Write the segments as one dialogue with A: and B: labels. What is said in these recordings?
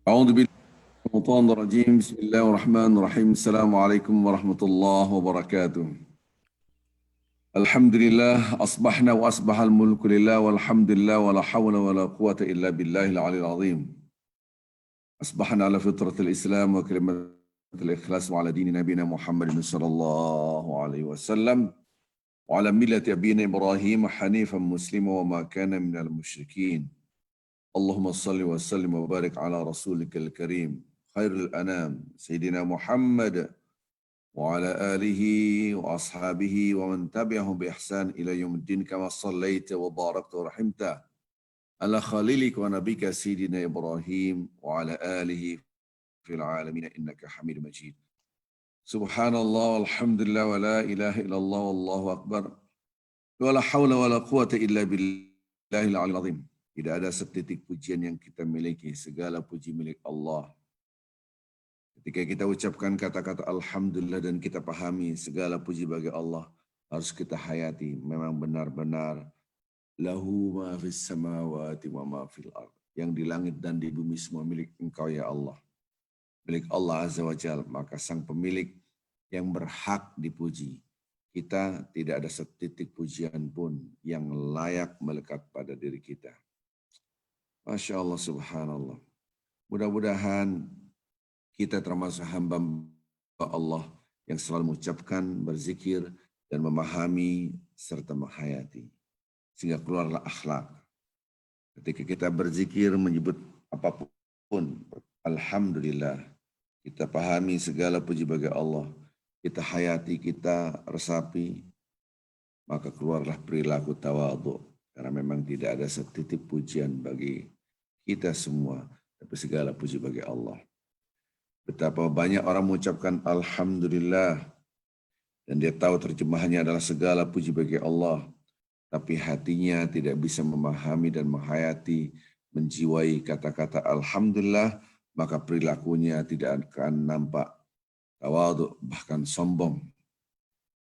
A: أعوذ بالله من الشيطان الرجيم بسم الله الرحمن الرحيم السلام عليكم ورحمة الله وبركاته الحمد لله أصبحنا وأصبح الملك لله والحمد لله ولا حول ولا قوة إلا بالله العلي العظيم أصبحنا على فطرة الإسلام وكلمة الإخلاص وعلى دين نبينا محمد صلى الله عليه وسلم وعلى ملة أبينا إبراهيم حنيفا مسلما وما كان من المشركين اللهم صل وسلم وبارك على رسولك الكريم خير الأنام سيدنا محمد وعلى آله وأصحابه ومن تبعهم بإحسان إلى يوم الدين كما صليت وباركت ورحمت على خليلك ونبيك سيدنا إبراهيم وعلى آله في العالمين إنك حميد مجيد سبحان الله والحمد لله ولا إله إلا الله والله أكبر ولا حول ولا قوة إلا بالله العلي العظيم. Tidak ada setitik pujian yang kita miliki, segala puji milik Allah. Ketika kita ucapkan kata-kata Alhamdulillah dan kita pahami segala puji bagi Allah, harus kita hayati. Memang benar-benar lahu ma fis samawati wa ma fil ard. Yang di langit dan di bumi semua milik Engkau ya Allah. Milik Allah Azza wa Jalla, maka sang pemilik yang berhak dipuji. Kita tidak ada setitik pujian pun yang layak melekat pada diri kita. Masya Allah, subhanallah. Mudah-mudahan kita termasuk hamba Allah yang selalu mengucapkan, berzikir, dan memahami serta menghayati. Sehingga keluarlah akhlak. Ketika kita berzikir menyebut apapun, Alhamdulillah. Kita pahami segala puji bagi Allah. Kita hayati, kita resapi, maka keluarlah perilaku tawadhu. Karena memang tidak ada setitik pujian bagi kita semua, tapi segala puji bagi Allah. Betapa banyak orang mengucapkan Alhamdulillah, dan dia tahu terjemahannya adalah segala puji bagi Allah, tapi hatinya tidak bisa memahami dan menghayati, menjiwai kata-kata Alhamdulillah, maka perilakunya tidak akan nampak tawadhu, bahkan sombong.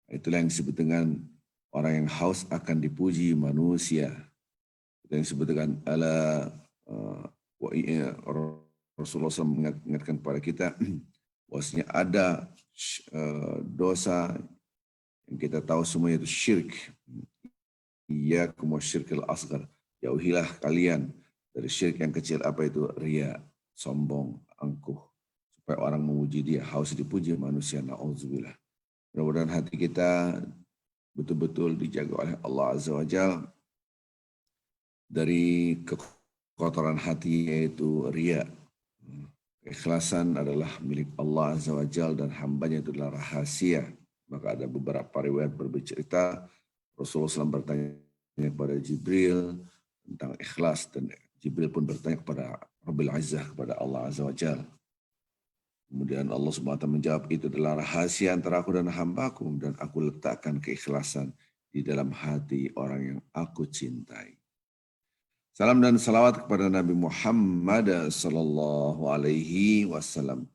A: Itulah yang disebut dengan orang yang haus akan dipuji manusia. Itu yang disebut dengan Rasulullah SAW mengingatkan kepada kita bahwasanya ada dosa yang kita tahu semua yaitu syirik. Iyyakum wasyirkil asghar. Jauhilah kalian dari syirik yang kecil. Apa itu? Riya, sombong, angkuh. Supaya orang memuji dia, haus dipuji manusia. Na'udzubillah. Mudah-mudahan hati kita betul-betul dijaga oleh Allah Azza wa Jalla dari kekotoran hati, yaitu riya. Keikhlasan adalah milik Allah Azza wa Jalla dan hambanya itu adalah rahasia. Maka ada beberapa riwayat bercerita Rasulullah SAW bertanya kepada Jibril tentang ikhlas, dan Jibril pun bertanya kepada Rabbil Izzah, kepada Allah Azza wa Jalla. Kemudian Allah SWT menjawab, itu adalah rahasia antara aku dan hambaku, dan aku letakkan keikhlasan di dalam hati orang yang aku cintai. Salam dan salawat kepada Nabi Muhammad sallallahu alaihi wasallam.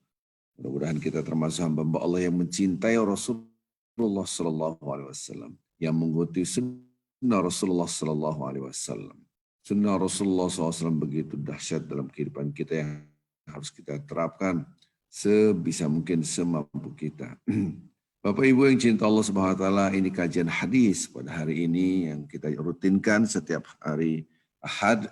A: Mudah-mudahan kita termasuk hamba Allah yang mencintai Rasulullah sallallahu alaihi wasallam, yang mengikuti sunnah Rasulullah sallallahu alaihi wasallam. Sunnah Rasulullah SAW begitu dahsyat dalam kehidupan kita yang harus kita terapkan sebisa mungkin, semampu kita. Bapak Ibu yang cinta Allah Subhanahu wa taala, ini kajian hadis pada hari ini yang kita rutinkan setiap hari Ahad.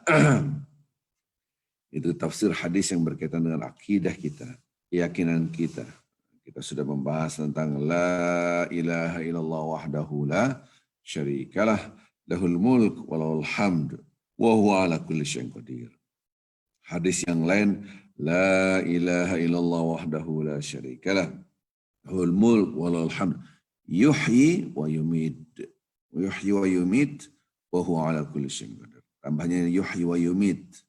A: Itu tafsir hadis yang berkaitan dengan akidah kita, keyakinan kita. Kita sudah membahas tentang la ilaha illallah wahdahu la syarikalah, lahul mulk wa lahul hamd wa huwa ala kulli syai'in qadir. Hadis yang lain, la ilaha illallah wahdahu la syarikalah, lahul mulk wa lahul hamd, yuhyi wa yumit, wa huwa ala kulli syai'in qadir. Tambahnya yuhyi wa yumit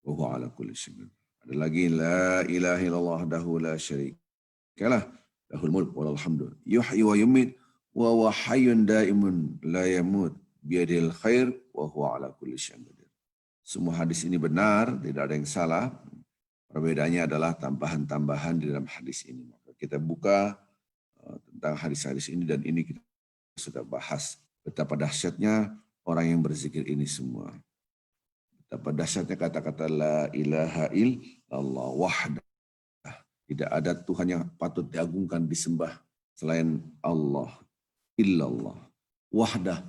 A: wa huwa ala kulli syai'in qadir. Ada lagi, la ilaha illallah wahdahu la syarikalah, lahul mulk wa lahul hamd, yuhyi wa yumit wa huwa hayyun daimun la yamut biyadil khair wa huwa ala kulli syai'in qadir. Semua hadis ini benar, tidak ada yang salah. Perbedaannya adalah tambahan-tambahan di dalam hadis ini. Maka kita buka tentang hadis-hadis ini, dan ini kita sudah bahas betapa dahsyatnya orang yang berzikir ini semua. Dapat dahsyatnya kata-kata la ilaha illallah wahdah. Tidak ada Tuhan yang patut diagungkan, disembah selain Allah. Illallah. Wahdah,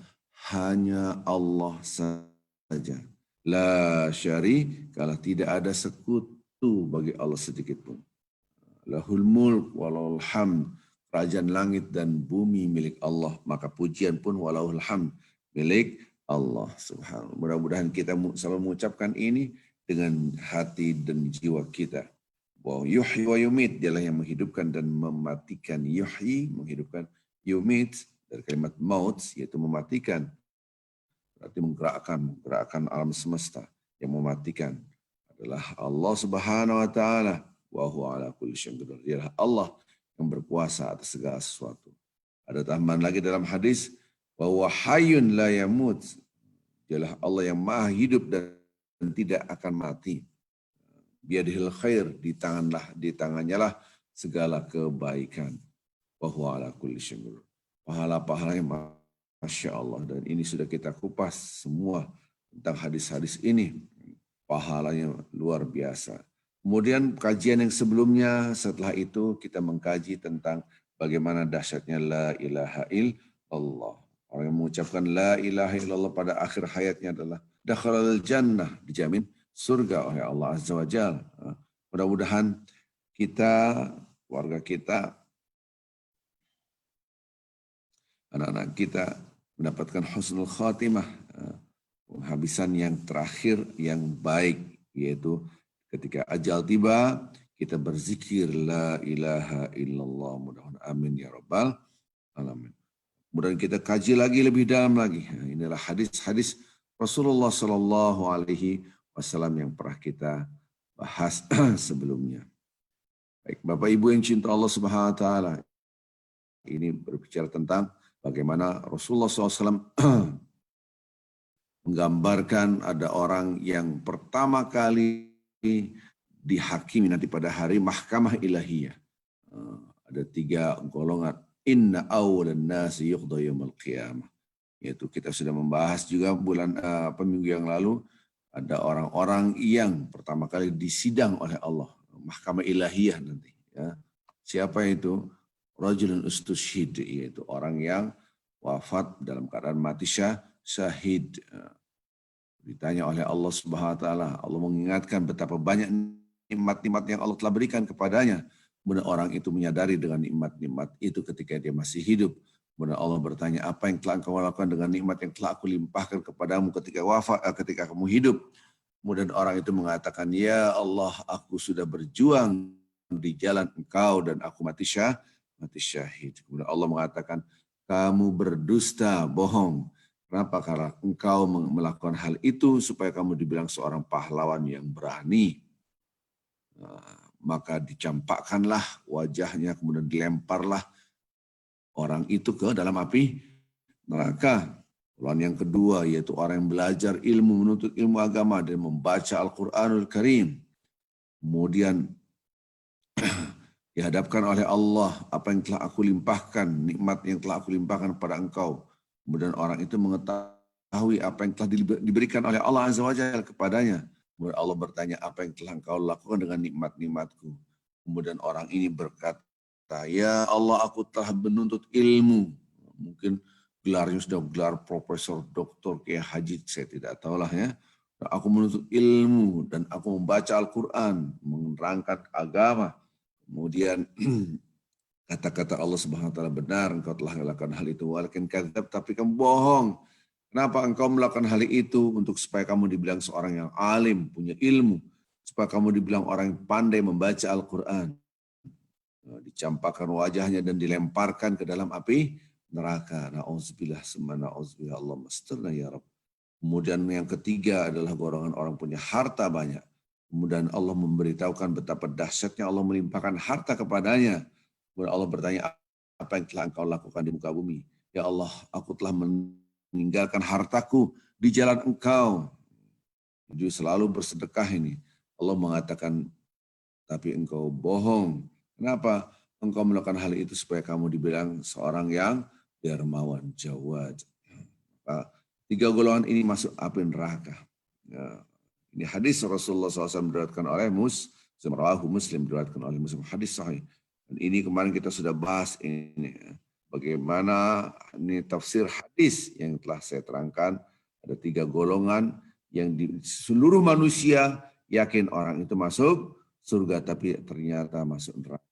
A: hanya Allah saja. La syarikalah, tidak ada sekutu bagi Allah sedikit pun. Lahul mulk walahul hamd. Kerajaan langit dan bumi milik Allah. Maka pujian pun walahul hamd milik Allah subhanahu. Mudah-mudahan kita selalu mengucapkan ini dengan hati dan jiwa kita. Bahwa yuhyi wa yumit, dialah yang menghidupkan dan mematikan. Yuhyi, menghidupkan. Yumit, dari kalimat maut, yaitu mematikan. Berarti menggerakkan alam semesta. Yang mematikan adalah Allah subhanahu wa ta'ala. Wa huwa ala kulli syai'in qadir. Dialah Allah yang berkuasa atas segala sesuatu. Ada tambahan lagi dalam hadis, wa huwa hayyun la yamut. Dialah Allah yang maha hidup dan tidak akan mati. Biadihil khair, di tangannya lah segala kebaikan. Wa huwa ala kulli syai'in qadir. Pahala-pahala yang Masya Allah. Dan ini sudah kita kupas semua tentang hadis-hadis ini. Pahalanya luar biasa. Kemudian kajian yang sebelumnya, setelah itu kita mengkaji tentang bagaimana dahsyatnya la ilaha illallah. Orang yang mengucapkan la ilaha illallah pada akhir hayatnya adalah dakhalal jannah, dijamin surga oleh Allah Azza wa Jalla. Mudah-mudahan kita, keluarga kita, anak-anak kita mendapatkan husnul khatimah, penghabisan yang terakhir yang baik, yaitu ketika ajal tiba kita berzikir la ilaha illallah. Mudah-mudahan amin ya rabbal alamin. Kemudian kita kaji lagi lebih dalam lagi. Inilah hadis-hadis Rasulullah Shallallahu Alaihi Wasallam yang pernah kita bahas sebelumnya. Baik, Bapak Ibu yang cinta Allah Subhanahu Wa Taala, ini berbicara tentang bagaimana Rasulullah SAW menggambarkan ada orang yang pertama kali dihakimi nanti pada hari mahkamah ilahiyah. Ada 3 golongan. Inna awwalan nasi yuqda yaumil qiyamah. Yaitu kita sudah membahas juga minggu yang lalu. Ada orang-orang yang pertama kali disidang oleh Allah. Mahkamah ilahiyah nanti. Ya. Siapa itu? Rajulun ustushhid, yaitu orang yang wafat dalam keadaan mati syahid. Ditanya oleh Allah Subhanahu wa taala, Allah mengingatkan betapa banyak nikmat-nikmat yang Allah telah berikan kepadanya. Kemudian orang itu menyadari dengan nikmat-nikmat itu ketika dia masih hidup. Kemudian Allah bertanya, apa yang telah engkau lakukan dengan nikmat yang telah aku limpahkan kepadamu ketika wafat, ketika kamu hidup? Kemudian orang itu mengatakan, ya Allah, aku sudah berjuang di jalan engkau dan aku mati syahid. Kemudian Allah mengatakan, kamu berdusta, bohong. Kenapa? Karena engkau melakukan hal itu supaya kamu dibilang seorang pahlawan yang berani. Maka dicampakkanlah wajahnya, kemudian dilemparlah orang itu ke dalam api neraka. Lalu yang kedua, yaitu orang yang belajar ilmu, menuntut ilmu agama dan membaca Al-Quranul Karim. Kemudian dihadapkan oleh Allah, apa yang telah aku limpahkan, nikmat yang telah aku limpahkan pada engkau. Kemudian orang itu mengetahui apa yang telah diberikan oleh Allah Azza wa Jalla kepadanya. Kemudian Allah bertanya, apa yang telah engkau lakukan dengan nikmat-nikmatku? Kemudian orang ini berkata, ya Allah, aku telah menuntut ilmu. Mungkin gelarnya sudah gelar profesor, doktor, kayak haji, saya tidak tahu lah ya. Aku menuntut ilmu dan aku membaca Al-Quran, menerangkan agama. Kemudian kata-kata Allah Subhanahu wa taala benar, engkau telah melakukan hal itu. Walakin kadzab, tapi kamu bohong. Kenapa engkau melakukan hal itu? Untuk supaya kamu dibilang seorang yang alim, punya ilmu. Supaya kamu dibilang orang yang pandai membaca Al-Quran. Dicampakkan wajahnya dan dilemparkan ke dalam api neraka. Na'udzubillah, na'udzubillah, Allah masturna ya Rabb. Kemudian yang ketiga adalah golongan orang punya harta banyak. Kemudian Allah memberitahukan betapa dahsyatnya Allah melimpahkan harta kepadanya. Kemudian Allah bertanya, apa yang telah engkau lakukan di muka bumi? Ya Allah, aku telah meninggalkan hartaku di jalan engkau. Jadi selalu bersedekah ini. Allah mengatakan, tapi engkau bohong. Kenapa? Engkau melakukan hal itu supaya kamu dibilang seorang yang dermawan, jawad. 3 golongan ini masuk api neraka. Ya. Ini hadis Rasulullah SAW diriwayatkan oleh Muslim diriwayatkan oleh Muslim, hadis sahih. Dan ini kemarin kita sudah bahas ini bagaimana ini tafsir hadis yang telah saya terangkan. Ada 3 golongan yang di seluruh manusia yakin orang itu masuk surga tapi ternyata masuk neraka.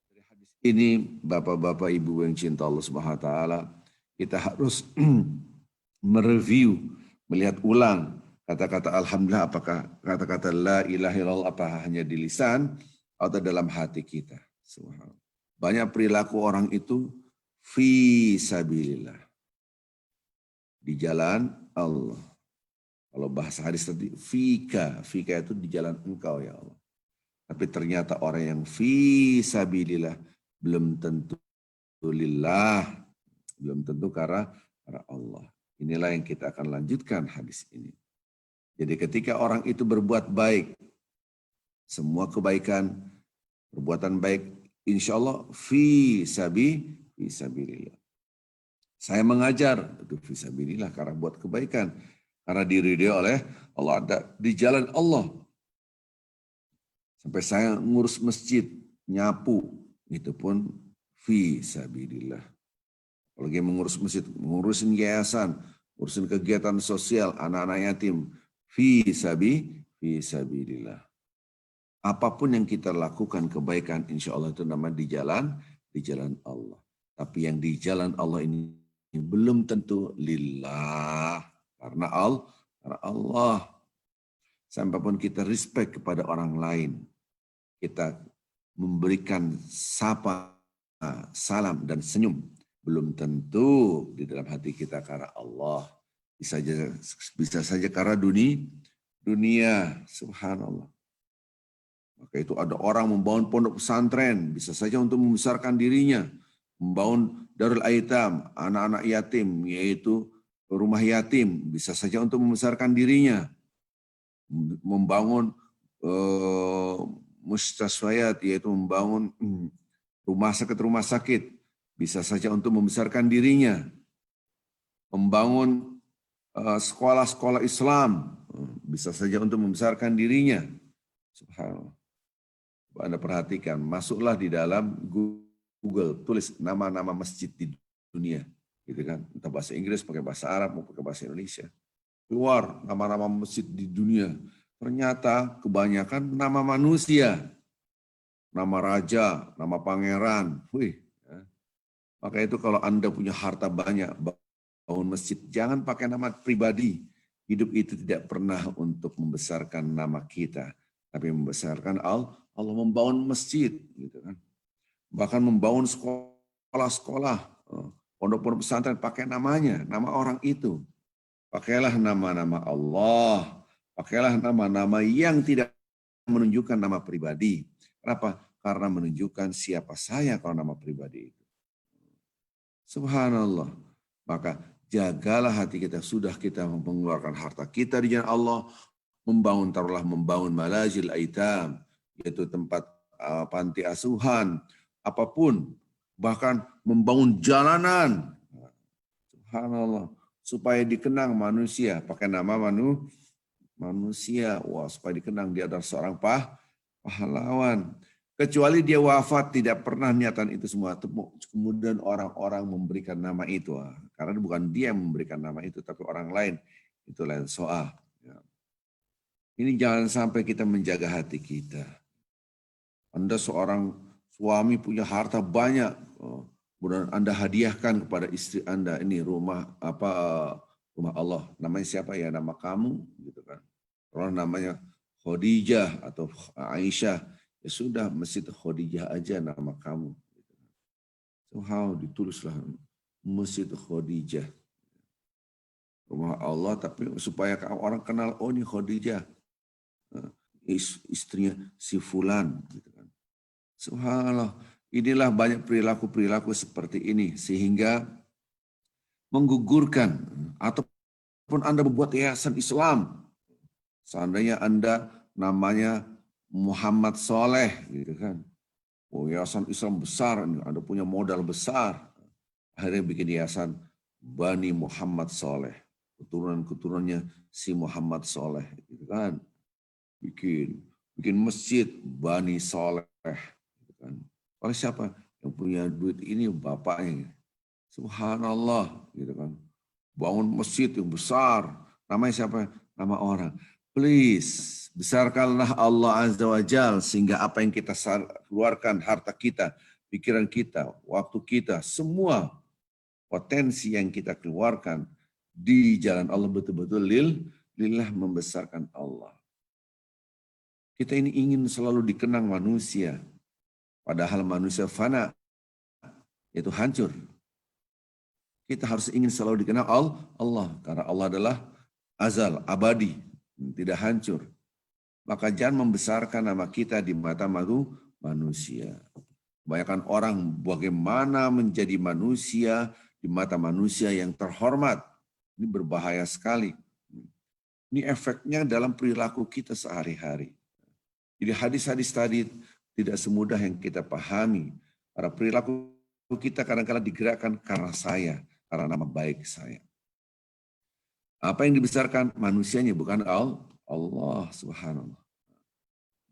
A: Dari hadis ini Bapak-bapak Ibu yang cinta Allah Subhanahu wa taala, kita harus mereview, melihat ulang kata-kata alhamdulillah, apakah kata-kata la ilaha illallah apa hanya di lisan atau dalam hati kita. Subhanallah. Banyak perilaku orang itu fi sabilillah, di jalan Allah. Kalau bahasa hadis tadi fika itu di jalan engkau ya Allah. Tapi ternyata orang yang fi sabilillah belum tentu lillah, belum tentu karena Allah. Inilah yang kita akan lanjutkan hadis ini. Jadi ketika orang itu berbuat baik, semua kebaikan, perbuatan baik, insya Allah fi sabilillah. Saya mengajar, itu fi sabilillah karena buat kebaikan. Karena diridhoi oleh Allah, ada di jalan Allah. Sampai saya ngurus masjid, nyapu, itu pun fi sabilillah. Apalagi mengurus masjid, mengurusin yayasan, urusin kegiatan sosial, anak-anak yatim, fi sabilillah. Apapun yang kita lakukan kebaikan, insya Allah itu namanya di jalan Allah. Tapi yang di jalan Allah ini belum tentu lillah, karena Allah. Sampai pun kita respect kepada orang lain, kita memberikan sapa, salam dan senyum, belum tentu di dalam hati kita karena Allah. Bisa saja karena dunia, subhanallah. Maka itu ada orang membangun pondok pesantren, bisa saja untuk membesarkan dirinya, membangun darul aitam, anak-anak yatim, yaitu rumah yatim, bisa saja untuk membesarkan dirinya, membangun mustaswayat, yaitu membangun rumah sakit, bisa saja untuk membesarkan dirinya, membangun sekolah-sekolah Islam, bisa saja untuk membesarkan dirinya. Subhanallah. Anda perhatikan, masuklah di dalam Google, tulis nama-nama masjid di dunia, gitu kan? Entah bahasa Inggris, pakai bahasa Arab, mau pakai bahasa Indonesia. Keluar nama-nama masjid di dunia. Ternyata kebanyakan nama manusia, nama raja, nama pangeran. Wih, ya. Maka itu kalau Anda punya harta banyak, bangun masjid, jangan pakai nama pribadi. Hidup itu tidak pernah untuk membesarkan nama kita, tapi membesarkan Allah membangun masjid, gitu kan. Bahkan membangun sekolah-sekolah, pondok-pondok pesantren pakai namanya, nama orang itu. Pakailah nama-nama Allah, pakailah nama-nama yang tidak menunjukkan nama pribadi. Kenapa? Karena menunjukkan siapa saya kalau nama pribadi itu. Subhanallah. Maka jagalah hati kita, sudah kita mengeluarkan harta kita di jalan Allah, membangun malajil aitam, yaitu tempat panti asuhan, apapun, bahkan membangun jalanan. Subhanallah, supaya dikenang manusia, pakai nama manusia, wah, supaya dikenang dia adalah seorang pahlawan. Kecuali dia wafat, tidak pernah niatan itu semua. Kemudian orang-orang memberikan nama itu, karena bukan dia yang memberikan nama itu, tapi orang lain. Itu lain soal. Ini jangan sampai kita menjaga hati kita. Anda seorang suami punya harta banyak, kemudian Anda hadiahkan kepada istri Anda, ini rumah Allah. Namanya siapa ya? Nama kamu, gitu kan. Kalau namanya Khadijah atau Aisyah, ya sudah, Masjid Khadijah aja nama kamu. So ditulislah Masjid Khadijah, rumah Allah, tapi supaya orang kenal, oh ini Khadijah, istrinya si Fulan, gitu kan. Subhanallah, inilah banyak perilaku-perilaku seperti ini sehingga menggugurkan. Ataupun Anda membuat yayasan Islam, seandainya Anda namanya Muhammad Soleh, gitu kan. Oh, yayasan Islam besar, Anda punya modal besar. Akhirnya bikin yayasan Bani Muhammad Soleh. keturunan-keturunannya si Muhammad Soleh, gitu kan. Bikin masjid Bani Soleh, gitu kan. Oleh siapa? Yang punya duit ini bapaknya. Subhanallah, gitu kan. Bangun masjid yang besar. Namanya siapa? Nama orang. Please, besarkanlah Allah Azza wa Jal sehingga apa yang kita keluarkan, harta kita, pikiran kita, waktu kita, semua potensi yang kita keluarkan di jalan Allah betul-betul lillah membesarkan Allah. Kita ini ingin selalu dikenang manusia, padahal manusia fana, yaitu hancur. Kita harus ingin selalu dikenal Allah, karena Allah adalah azal, abadi, tidak hancur. Maka jangan membesarkan nama kita di mata manusia. Kebanyakan orang bagaimana menjadi manusia di mata manusia yang terhormat. Ini berbahaya sekali. Ini efeknya dalam perilaku kita sehari-hari. Jadi hadis-hadis tadi tidak semudah yang kita pahami. Karena perilaku kita kadang-kadang digerakkan karena saya, karena nama baik saya. Apa yang dibesarkan manusianya bukan Allah subhanallah.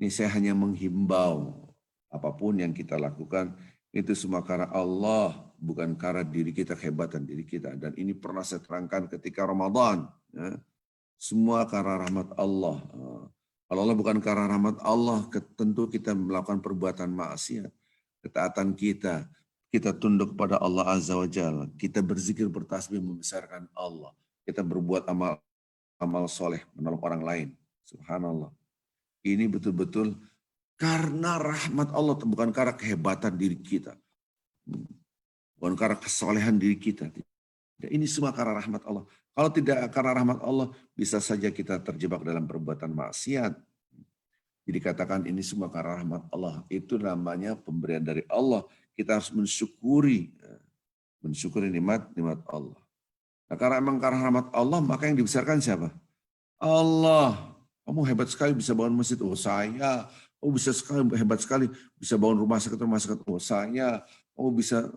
A: Ini saya hanya menghimbau apapun yang kita lakukan itu semua karena Allah, bukan karena diri kita, kehebatan diri kita. Dan ini pernah saya terangkan ketika Ramadan. Ya. Semua karena rahmat Allah. Kalau Allah bukan karena rahmat Allah, tentu kita melakukan perbuatan maksiat. Ketaatan kita tunduk kepada Allah Azza wa Jalla. Kita berzikir, bertasbih, membesarkan Allah. Kita berbuat amal soleh, menolong orang lain. Subhanallah. Ini betul-betul karena rahmat Allah, bukan karena kehebatan diri kita. Bukan karena kesolehan diri kita. Ini semua karena rahmat Allah. Kalau tidak karena rahmat Allah, bisa saja kita terjebak dalam perbuatan maksiat. Jadi katakan ini semua karena rahmat Allah. Itu namanya pemberian dari Allah. Kita harus mensyukuri nikmat Allah. Nah, karena emang karena rahmat Allah, maka yang dibesarkan siapa? Allah. Kamu hebat sekali bisa bangun masjid. Oh saya. Oh bisa sekali, hebat sekali bisa bangun rumah sakit. Oh saya. Oh bisa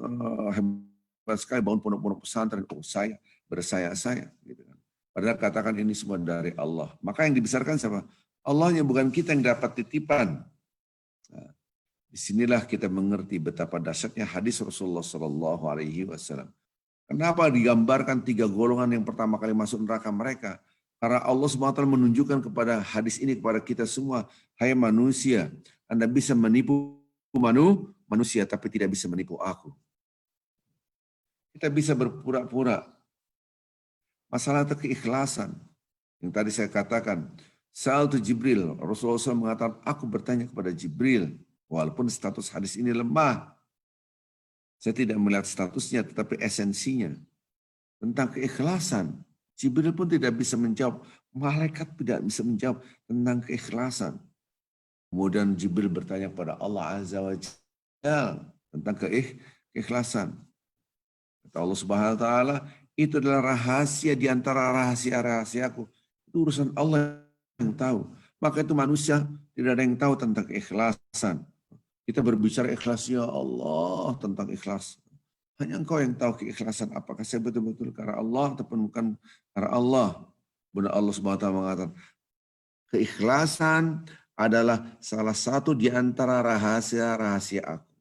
A: hebat sekali bangun pondok-pondok pesantren. Oh saya. Bersaya-saya. Gitu kan. Padahal katakan ini semua dari Allah. Maka yang dibesarkan siapa? Allahnya, bukan kita yang dapat titipan. Nah, disinilah kita mengerti betapa dahsyatnya hadis Rasulullah SAW. Kenapa digambarkan 3 golongan yang pertama kali masuk neraka mereka? Karena Allah SWT menunjukkan kepada hadis ini kepada kita semua, hai manusia, Anda bisa menipu manusia tapi tidak bisa menipu aku. Kita bisa berpura-pura. Masalah itu keikhlasan. Yang tadi saya katakan, Sa'altu Jibril, Rasulullah SAW mengatakan, aku bertanya kepada Jibril, walaupun status hadis ini lemah. Saya tidak melihat statusnya, tetapi esensinya. Tentang keikhlasan. Jibril pun tidak bisa menjawab, malaikat tidak bisa menjawab tentang keikhlasan. Kemudian Jibril bertanya kepada Allah Azza wa Jalla tentang keikhlasan. Kata Allah Subhanahu wa taala, itu adalah rahasia di antara rahasia-rahasiaku. Itu urusan Allah yang tahu. Maka itu manusia tidak ada yang tahu tentang keikhlasan. Kita berbicara ikhlas, ya Allah, tentang ikhlas. Hanya Engkau yang tahu keikhlasan, apakah saya betul-betul karena Allah ataupun bukan karena Allah. Benar Allah SWT mengatakan, keikhlasan adalah salah satu di antara rahasia-rahasia aku.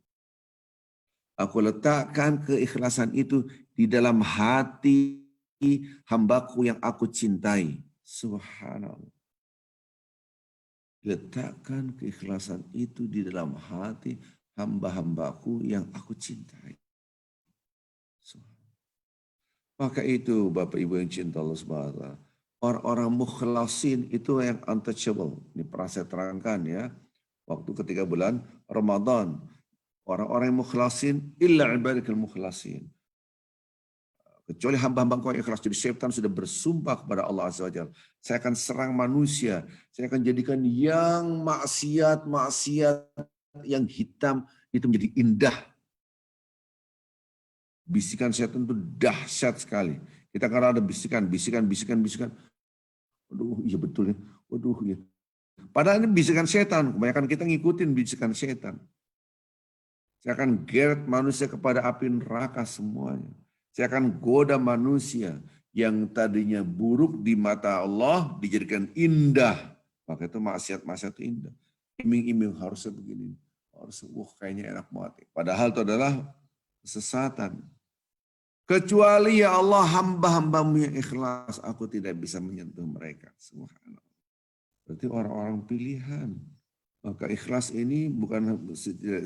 A: Aku letakkan keikhlasan itu di dalam hati hambaku yang aku cintai. Subhanallah. Letakkan keikhlasan itu di dalam hati hamba-hambaku yang aku cintai. Maka itu Bapak Ibu yang cinta Allah SWT. Orang-orang mukhlasin itu yang untouchable. Ini pernah saya terangkan ya. Waktu ketika bulan Ramadan. Orang-orang yang mukhlasin illa ibadikal mukhlasin. Kecuali hamba-hamba Engkau yang ikhlas. Jadi syaitan sudah bersumpah kepada Allah Azza wa Jalla. Saya akan serang manusia. Saya akan jadikan yang maksiat yang hitam itu menjadi indah. Bisikan setan itu dahsyat sekali. Kita karena ada bisikan. Waduh, iya betul ya. Waduh, iya. Padahal ini bisikan setan. Kebanyakan kita ngikutin bisikan setan. Saya akan geret manusia kepada api neraka semuanya. Saya akan goda manusia yang tadinya buruk di mata Allah dijadikan indah. Maka itu maksiat itu indah. Iming-iming harusnya begini. Harusnya, kayaknya enak banget. Padahal itu adalah kesesatan. Kecuali ya Allah hamba-hambamu yang ikhlas, aku tidak bisa menyentuh mereka. Subhanallah. Berarti orang-orang pilihan. Maka ikhlas ini bukan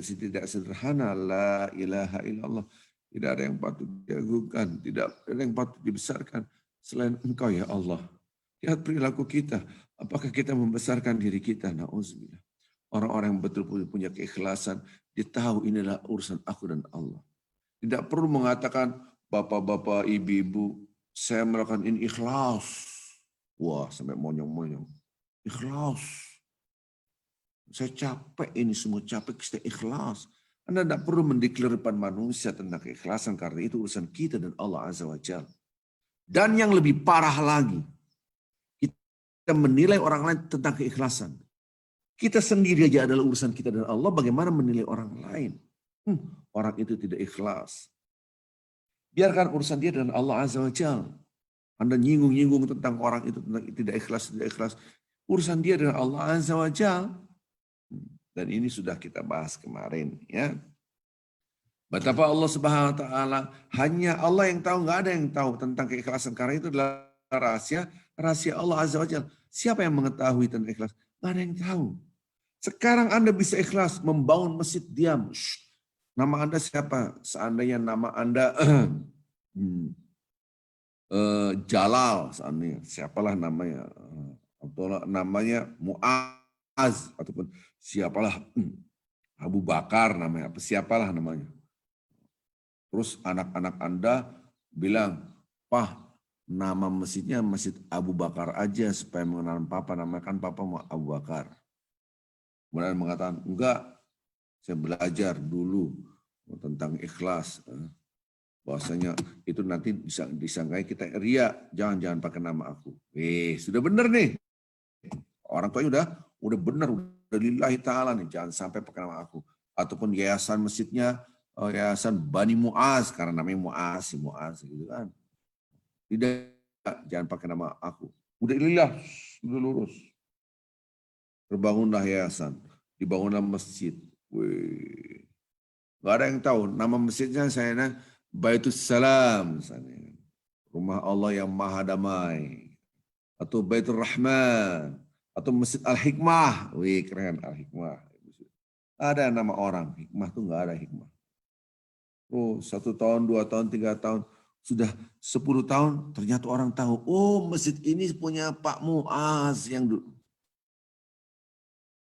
A: tidak sederhana. La ilaha illallah. Tidak ada yang patut diagungkan, tidak ada yang patut dibesarkan selain Engkau ya Allah. Lihat perilaku kita, apakah kita membesarkan diri kita? Na'udzubillah. Orang-orang yang betul punya keikhlasan, dia tahu inilah urusan aku dan Allah. Tidak perlu mengatakan, bapak-bapak, ibu-ibu, saya melakukan ini ikhlas. Wah, sampai monyong-monyong. Ikhlas. Saya capek ini semua, capek saya ikhlas. Anda tidak perlu mendeklar depan manusia tentang keikhlasan karena itu urusan kita dan Allah Azza wa Jalla. Dan yang lebih parah lagi, kita menilai orang lain tentang keikhlasan. Kita sendiri aja adalah urusan kita dan Allah, bagaimana menilai orang lain? Orang itu tidak ikhlas. Biarkan urusan dia dan Allah Azza wa Jalla. Anda nyinggung-nyinggung tentang orang itu tentang tidak ikhlas. Urusan dia dengan Allah Azza wa Jalla. Dan ini sudah kita bahas kemarin, ya. Betapa Allah Subhanahu wa taala, hanya Allah yang tahu, nggak ada yang tahu tentang keikhlasan karena itu adalah rahasia Allah Azza wa Jalla. Siapa yang mengetahui tentang ikhlas? Nggak ada yang tahu. Sekarang Anda bisa ikhlas membangun masjid diam. Nama Anda siapa? Seandainya nama Anda Jalal, seandainya siapalah namanya, atau namanya Muaz ataupun siapalah Abu Bakar namanya, apa siapalah namanya. Terus anak-anak Anda bilang, "Pah, nama masjidnya Masjid Abu Bakar aja supaya mengenal Papa, namakan Papa mau Abu Bakar." Kemudian mengatakan, "Enggak, saya belajar dulu tentang ikhlas. Bahwasanya itu nanti disangkai kita ria, jangan pakai nama aku." Sudah benar nih. Orang tuanya udah benar, udah lillahi ta'ala nih, jangan sampai pakai nama aku. Ataupun yayasan masjidnya, yayasan Bani Muaz, karena namanya Muaz gitu kan. Tidak, jangan pakai nama aku. Udah lillah, udah lurus. Terbangunlah yayasan, dibangunlah masjid. Gak ada yang tahu, nama masjidnya saya Baitus Salam, misalnya. Rumah Allah yang maha damai. Atau Baitur Rahman. Atau Masjid Al-Hikmah. Keren Al-Hikmah. Ada nama orang, hikmah tuh nggak ada hikmah. 1 tahun, 2 tahun, 3 tahun, sudah 10 tahun, ternyata orang tahu, masjid ini punya Pak Muaz yang dulu.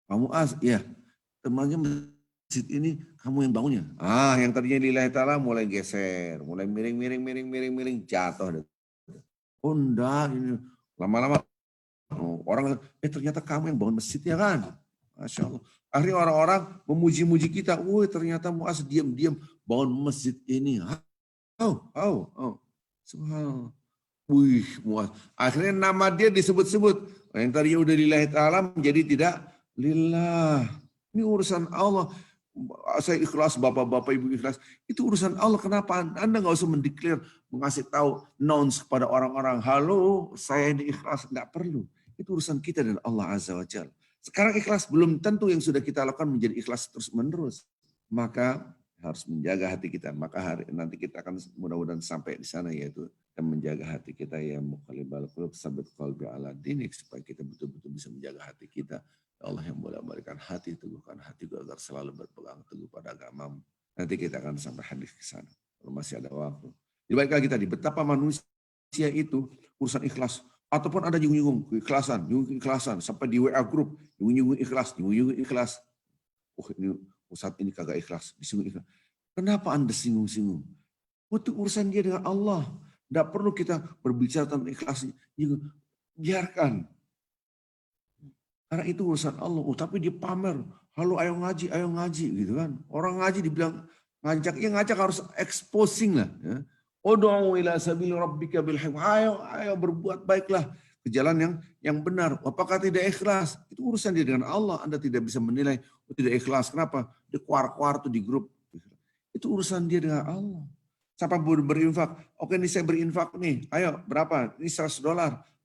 A: Pak Muaz, iya, temannya masjid ini kamu yang bangunnya. Yang tadinya lillahi ta'ala mulai geser, mulai miring, jatuh. Enggak, ini lama-lama orang, ternyata kamu yang bangun masjid ya kan? Masya Allah. Akhirnya orang-orang memuji-muji kita. Ternyata Muaz diam-diam bangun masjid ini. Subhanallah. Muaz. Akhirnya nama dia disebut-sebut. Yang tadinya udah lillahi ta'ala menjadi tidak lillah. Ini urusan Allah. Saya ikhlas, bapak-bapak, ibu ikhlas. Itu urusan Allah. Kenapa Anda nggak usah mendeklar, mengasih tahu announce kepada orang-orang, halo, saya ini ikhlas. Nggak perlu. Itu urusan kita dan Allah Azza wa Jalla. Sekarang ikhlas belum tentu yang sudah kita lakukan menjadi ikhlas terus-menerus. Maka harus menjaga hati kita. Maka nanti kita akan mudah-mudahan sampai di sana, yaitu kita menjaga hati kita, ya muqallibal qulub tsabbit qalbi ala dinik, supaya kita betul-betul bisa menjaga hati kita. Allah yang bolak-balikan hati, teguhkan hatiku agar selalu berpegang teguh pada agamamu. Nanti kita akan sampai hadis ke sana. Kalau masih ada waktu. Jadi baik lagi tadi, betapa manusia itu urusan ikhlas. Ataupun ada nyinggung keikhlasan. Sampai di WA group, nyinggung ikhlas. Ini Ustadz ini kagak ikhlas, disinggung ikhlas. Kenapa Anda singgung-singgung? Itu urusan dia dengan Allah. Tidak perlu kita berbicara tentang ikhlas. Biarkan. Karena itu urusan Allah. Tapi dia pamer. Halo ayo ngaji gitu kan. Orang ngaji dibilang ngajak. Ya ngajak harus exposing lah. Ya. Ud'u ila sabili rabbika bil hikmah. Ayo berbuat baiklah ke jalan yang benar. Apakah tidak ikhlas? Itu urusan dia dengan Allah. Anda tidak bisa menilai tidak ikhlas. Kenapa? Dia kuar-kuar tuh di grup. Itu urusan dia dengan Allah. Siapa berinfak? Oke, ini saya berinfak nih. Ayo, berapa? Ini $100.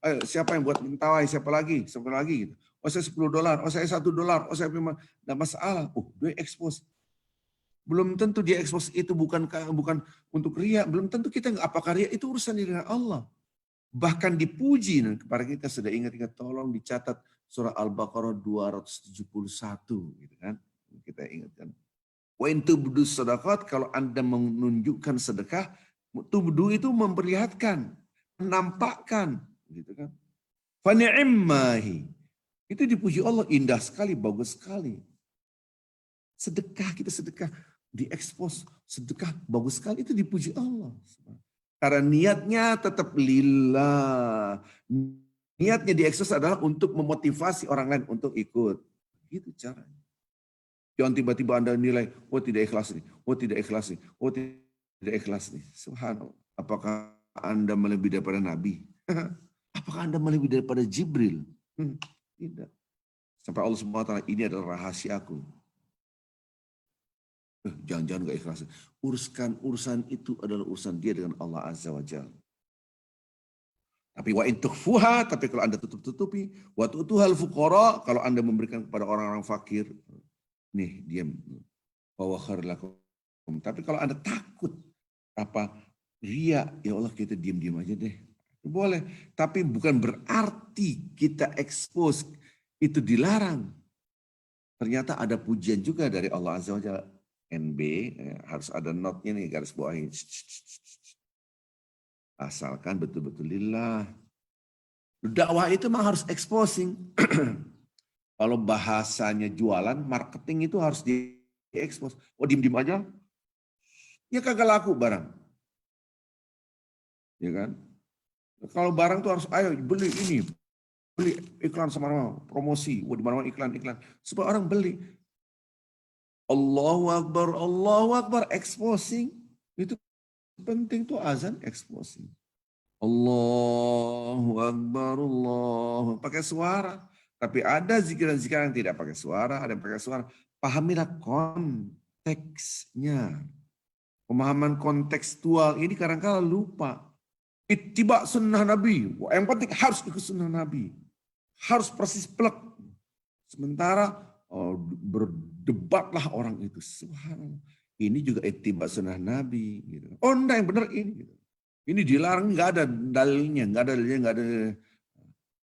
A: Ayo, siapa yang buat mentawai? Siapa lagi? Siapa lagi? Gitu. Oh, saya $10. Oh, saya $1. Oh, saya memang enggak masalah. Oh, dia expose. Belum tentu dia expose itu bukan untuk ria. Belum tentu kita apakah ria itu urusan dengan Allah. Bahkan dipuji kepada kita sudah ingat-ingat, tolong dicatat surah Al-Baqarah 271 gitu kan. Kita ingatkan. Wa in tubdu sadaqat, kalau Anda menunjukkan sedekah, tubdu itu memperlihatkan, menampakkan gitu kan. Fa ni'mahi. Itu dipuji Allah, indah sekali, bagus sekali. Sedekah, kita sedekah diekspos, sedekah bagus sekali, itu dipuji Allah. Karena niatnya tetap lillah. Niatnya diekspos adalah untuk memotivasi orang lain untuk ikut. Gitu caranya. Jangan tiba-tiba Anda nilai, oh tidak ikhlas nih, oh tidak ikhlas nih, oh tidak ikhlas nih. Subhanallah. Apakah Anda melebihi daripada Nabi? Apakah Anda melebihi daripada Jibril? Tidak. Sampai Allah SWT, ini adalah rahasiaku. Jangan-jangan gak ikhlas. Urusan itu adalah urusan dia dengan Allah Azza wa Jalla. Tapi wa in tukhfuha, tapi kalau Anda tutup-tutupi, wa tu'tuhal fuqara, kalau Anda memberikan kepada orang-orang fakir, nih diam. Wa khair lakum. Tapi kalau Anda takut ria, ya Allah kita diam-diam aja deh. Boleh, tapi bukan berarti kita expose itu dilarang. Ternyata ada pujian juga dari Allah Azza wa Jalla. NB, harus ada notnya nih, garis bawahi. Asalkan betul-betul lillah. Dakwah itu memang harus exposing. Kalau bahasanya jualan, marketing itu harus di-expose. Oh diem-diem aja, ya kagak laku barang. Ya kan? Kalau barang tuh harus, ayo beli ini, beli iklan sama promosi, di mana-mana iklan, supaya orang beli. Allahu Akbar, exposing. Itu penting tuh azan exposing. Allahu Akbar, Allah. Pakai suara. Tapi ada zikiran-zikiran yang tidak pakai suara, ada yang pakai suara. Pahamilah konteksnya. Pemahaman kontekstual ini kadang-kadang lupa. Ittiba sunnah Nabi. Yang penting harus ikut sunnah Nabi. Harus persis plek. Sementara berdebatlah orang itu. Subhanallah. Ini juga ittiba sunnah Nabi. Gitu. Oh enggak, yang benar ini. Gitu. Ini dilarang, nggak ada dalilnya, nggak ada.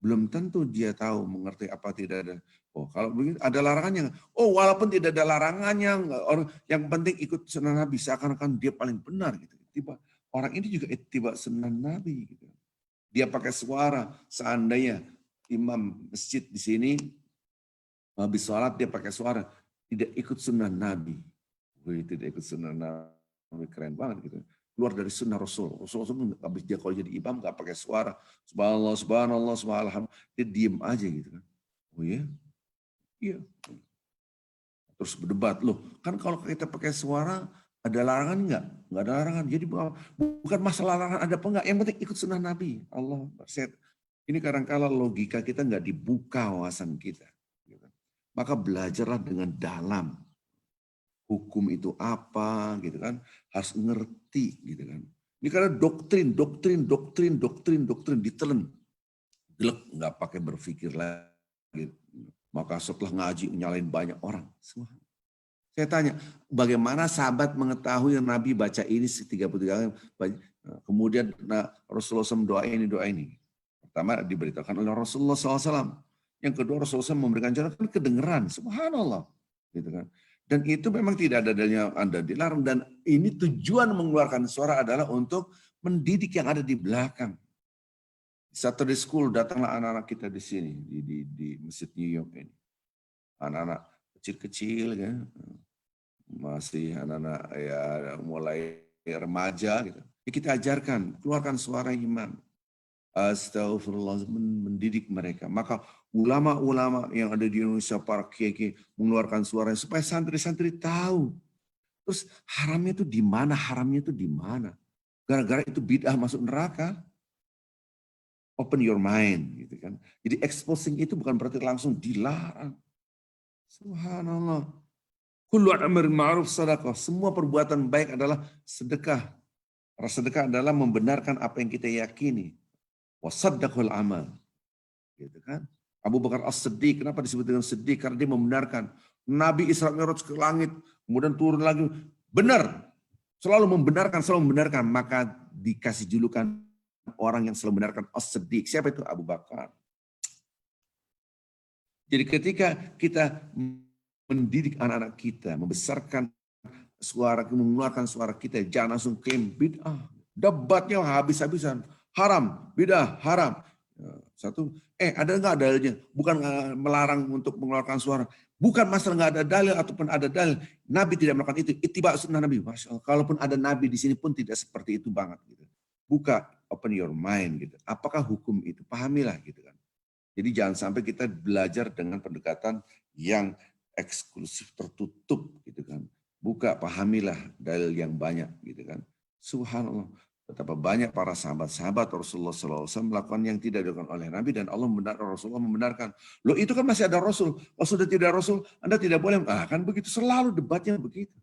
A: Belum tentu dia tahu, mengerti apa tidak ada. Oh kalau begitu ada larangannya. Oh walaupun tidak ada larangannya, orang yang penting ikut sunnah Nabi. Seakan-akan dia paling benar gitu. Tiba orang ini juga ittiba sunnah Nabi. Gitu. Dia pakai suara. Seandainya imam masjid di sini habis sholat dia pakai suara, tidak ikut sunnah Nabi. Tidak ikut sunnah Nabi, keren banget gitu. Keluar dari sunnah Rasul. Rasul habis dia kalau jadi imam nggak pakai suara. Subhanallah, subhanallah, subhanallah. Dia diem aja gitu kan. Oh ya? Iya. Terus berdebat. Loh, kan kalau kita pakai suara ada larangan nggak? Nggak ada larangan. Jadi bukan masalah larangan ada apa enggak. Yang penting ikut sunnah Nabi. Allah. Ini kadang-kala logika kita nggak dibuka wawasan kita. Maka belajarlah dengan dalam. Hukum itu apa gitu kan, harus ngerti gitu kan. Ini karena doktrin ditelen, gelek nggak pakai berpikir lagi. Maka setelah ngaji nyalain banyak orang. Saya tanya, bagaimana sahabat mengetahui yang Nabi baca ini 33 kali, kemudian Rasulullah SAW doa ini. Pertama diberitakan oleh Rasulullah SAW. Yang kedua Rasulullah SAW memberikan contoh, kan kedengeran, subhanallah, gitu kan. Dan itu memang tidak ada dalilnya Anda dilarang. Dan ini tujuan mengeluarkan suara adalah untuk mendidik yang ada di belakang. Di Saturday School datanglah anak-anak kita di sini, di Masjid New York ini. Anak-anak kecil-kecil kan, masih anak-anak ya mulai remaja gitu. Ya, kita ajarkan, keluarkan suara imam. Astagfirullah, mendidik mereka. Maka ulama-ulama yang ada di Indonesia, para kiai mengeluarkan suara supaya santri-santri tahu. Terus haramnya itu di mana? Gara-gara itu bid'ah masuk neraka. Open your mind, gitu kan. Jadi exposing itu bukan berarti langsung dilarang. Subhanallah. Kullu amrin ma'ruf sadaqah. Semua perbuatan baik adalah sedekah. Sedekah adalah membenarkan apa yang kita yakini. Wasaddaqul amal. Gitu kan? Abu Bakar As-Siddiq, kenapa disebut dengan Siddiq? Karena dia membenarkan. Nabi Isra Mi'raj ke langit, kemudian turun lagi. Benar. Selalu membenarkan. Maka dikasih julukan orang yang selalu membenarkan As-Siddiq. Siapa itu? Abu Bakar. Jadi ketika kita mendidik anak-anak kita, membesarkan suara, mengeluarkan suara kita, jangan langsung klaim bid'ah. Debatnya habis-habisan. Haram, bid'ah, haram. Satu, ada nggak dalilnya? Bukan melarang untuk mengeluarkan suara. Bukan masalah nggak ada dalil ataupun ada dalil. Nabi tidak melakukan itu. Ittiba sunnah Nabi. Masya Allah. Kalaupun ada Nabi di sini pun tidak seperti itu banget. Gitu. Buka, open your mind. Gitu. Apakah hukum itu? Pahamilah gitu kan. Jadi jangan sampai kita belajar dengan pendekatan yang eksklusif, tertutup gitu kan. Buka, pahamilah dalil yang banyak gitu kan. Subhanallah. Betapa banyak para sahabat-sahabat Rasulullah SAW melakukan yang tidak dilakukan oleh Nabi dan Allah membenarkan, Rasulullah membenarkan. Loh itu kan masih ada Rasul. Kalau sudah tidak Rasul, Anda tidak boleh. Kan begitu, selalu debatnya begitu.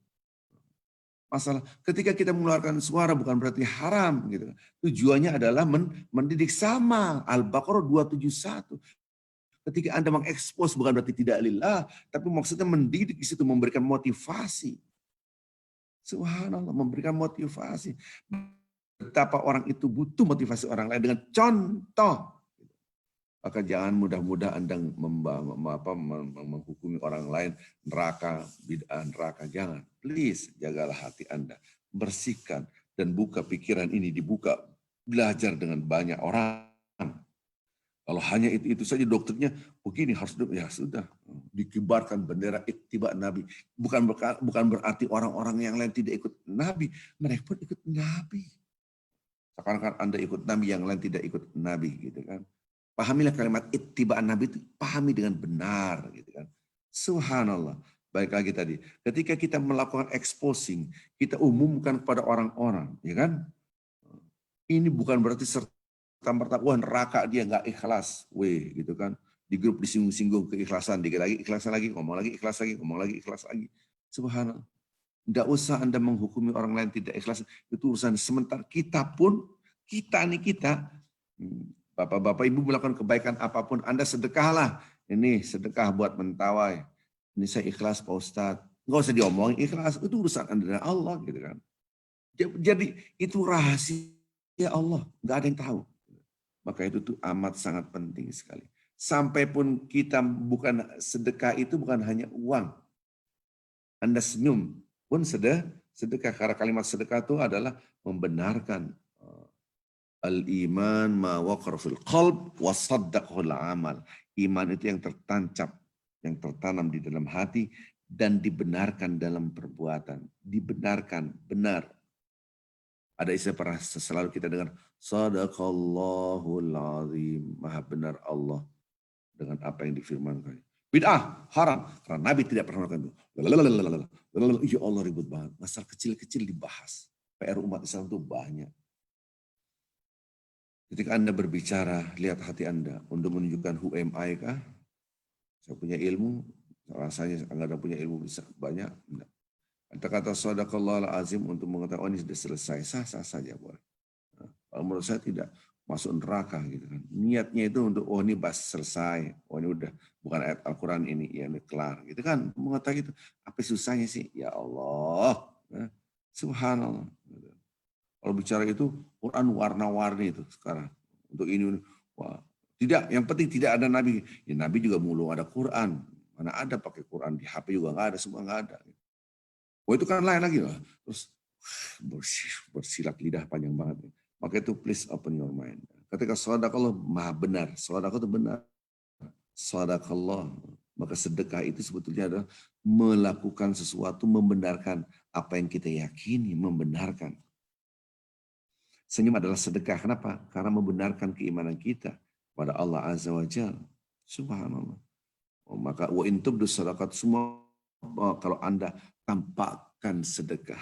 A: Masalah ketika kita mengeluarkan suara bukan berarti haram gitu. Tujuannya adalah mendidik sama. Al-Baqarah 271. Ketika Anda mengekspos bukan berarti tidak lillah, tapi maksudnya mendidik di situ, memberikan motivasi. Subhanallah, memberikan motivasi. Betapa orang itu butuh motivasi orang lain dengan contoh. Maka jangan mudah-mudah Anda menghukumi orang lain neraka, bid'ah, neraka. Jangan. Please, jagalah hati Anda. Bersihkan dan buka pikiran ini, dibuka. Belajar dengan banyak orang. Kalau hanya itu saja dokternya, begini harus, ya sudah. Dikibarkan bendera ittiba Nabi. Bukan berarti orang-orang yang lain tidak ikut Nabi. Mereka pun ikut Nabi. Sekarang kan Anda ikut Nabi, yang lain tidak ikut Nabi. Gitu kan. Pahamilah kalimat ittiba'an Nabi itu, pahami dengan benar gitu kan. Subhanallah. Baik lagi tadi, ketika kita melakukan exposing, kita umumkan kepada orang-orang, ya kan? Ini bukan berarti serta-merta wah neraka dia nggak ikhlas, gitu kan? Di grup disinggung-singgung keikhlasan, dikit lagi ikhlasan lagi, ngomong lagi ikhlas lagi, ngomong lagi ikhlas lagi. Subhanallah. Nggak usah Anda menghukumi orang lain tidak ikhlas, itu urusan sementara kita pun, kita, Bapak-bapak ibu melakukan kebaikan apapun, Anda sedekahlah. Ini sedekah buat mentawai. Ini saya ikhlas Pak Ustadz. Nggak usah diomongin ikhlas, itu urusan Anda dan Allah gitu kan. Jadi itu rahasia Allah, nggak ada yang tahu. Maka itu tuh amat sangat penting sekali. Sampai pun kita bukan sedekah itu bukan hanya uang. Anda senyum pun sedekah, karena kalimat sedekah itu adalah membenarkan. Al-iman ma waqar fil qalb wa saddaqahul amal. Iman itu yang tertancap, yang tertanam di dalam hati dan dibenarkan dalam perbuatan. Dibenarkan, benar. Ada istilah pernah selalu kita dengar, sadaqallahul azim, maha benar Allah dengan apa yang difirmankan. Bid'ah, haram, karena Nabi tidak pernah melakukan itu. Ya Allah, ribut banget. Masalah kecil-kecil dibahas. PR umat Islam itu banyak. Ketika Anda berbicara, lihat hati Anda untuk menunjukkan who am I kah? Saya punya ilmu, rasanya Anda punya ilmu bisa banyak. Kata-kata sadaqallahul azim untuk mengatakan oh ini sudah selesai, sah-sah saja boleh. Kalau menurut saya tidak masuk neraka gitu kan. Niatnya itu untuk oh ini bas selesai, oh ini udah bukan ayat Al-Quran ini, ya ini kelar gitu kan. Mengatakan itu, apa susahnya sih? Ya Allah, subhanallah. Kalau bicara itu, Quran warna-warni itu sekarang. Untuk ini, wah, tidak, yang penting tidak ada Nabi. Ya, Nabi juga mulu ada Quran. Mana ada pakai Quran, di HP juga nggak ada, semua nggak ada. Oh itu kan lain lagi. Terus bersilat lidah panjang banget. Maka itu please open your mind. Ketika shadakallah maha benar, shadakallah itu benar. Shadakallah, maka sedekah itu sebetulnya adalah melakukan sesuatu, membenarkan apa yang kita yakini, membenarkan. Senyum adalah sedekah. Kenapa? Karena membenarkan keimanan kita pada Allah Azza wa Jalla. Subhanallah. Maka wa in tubdu sadaqat, semua kalau Anda tampakkan sedekah.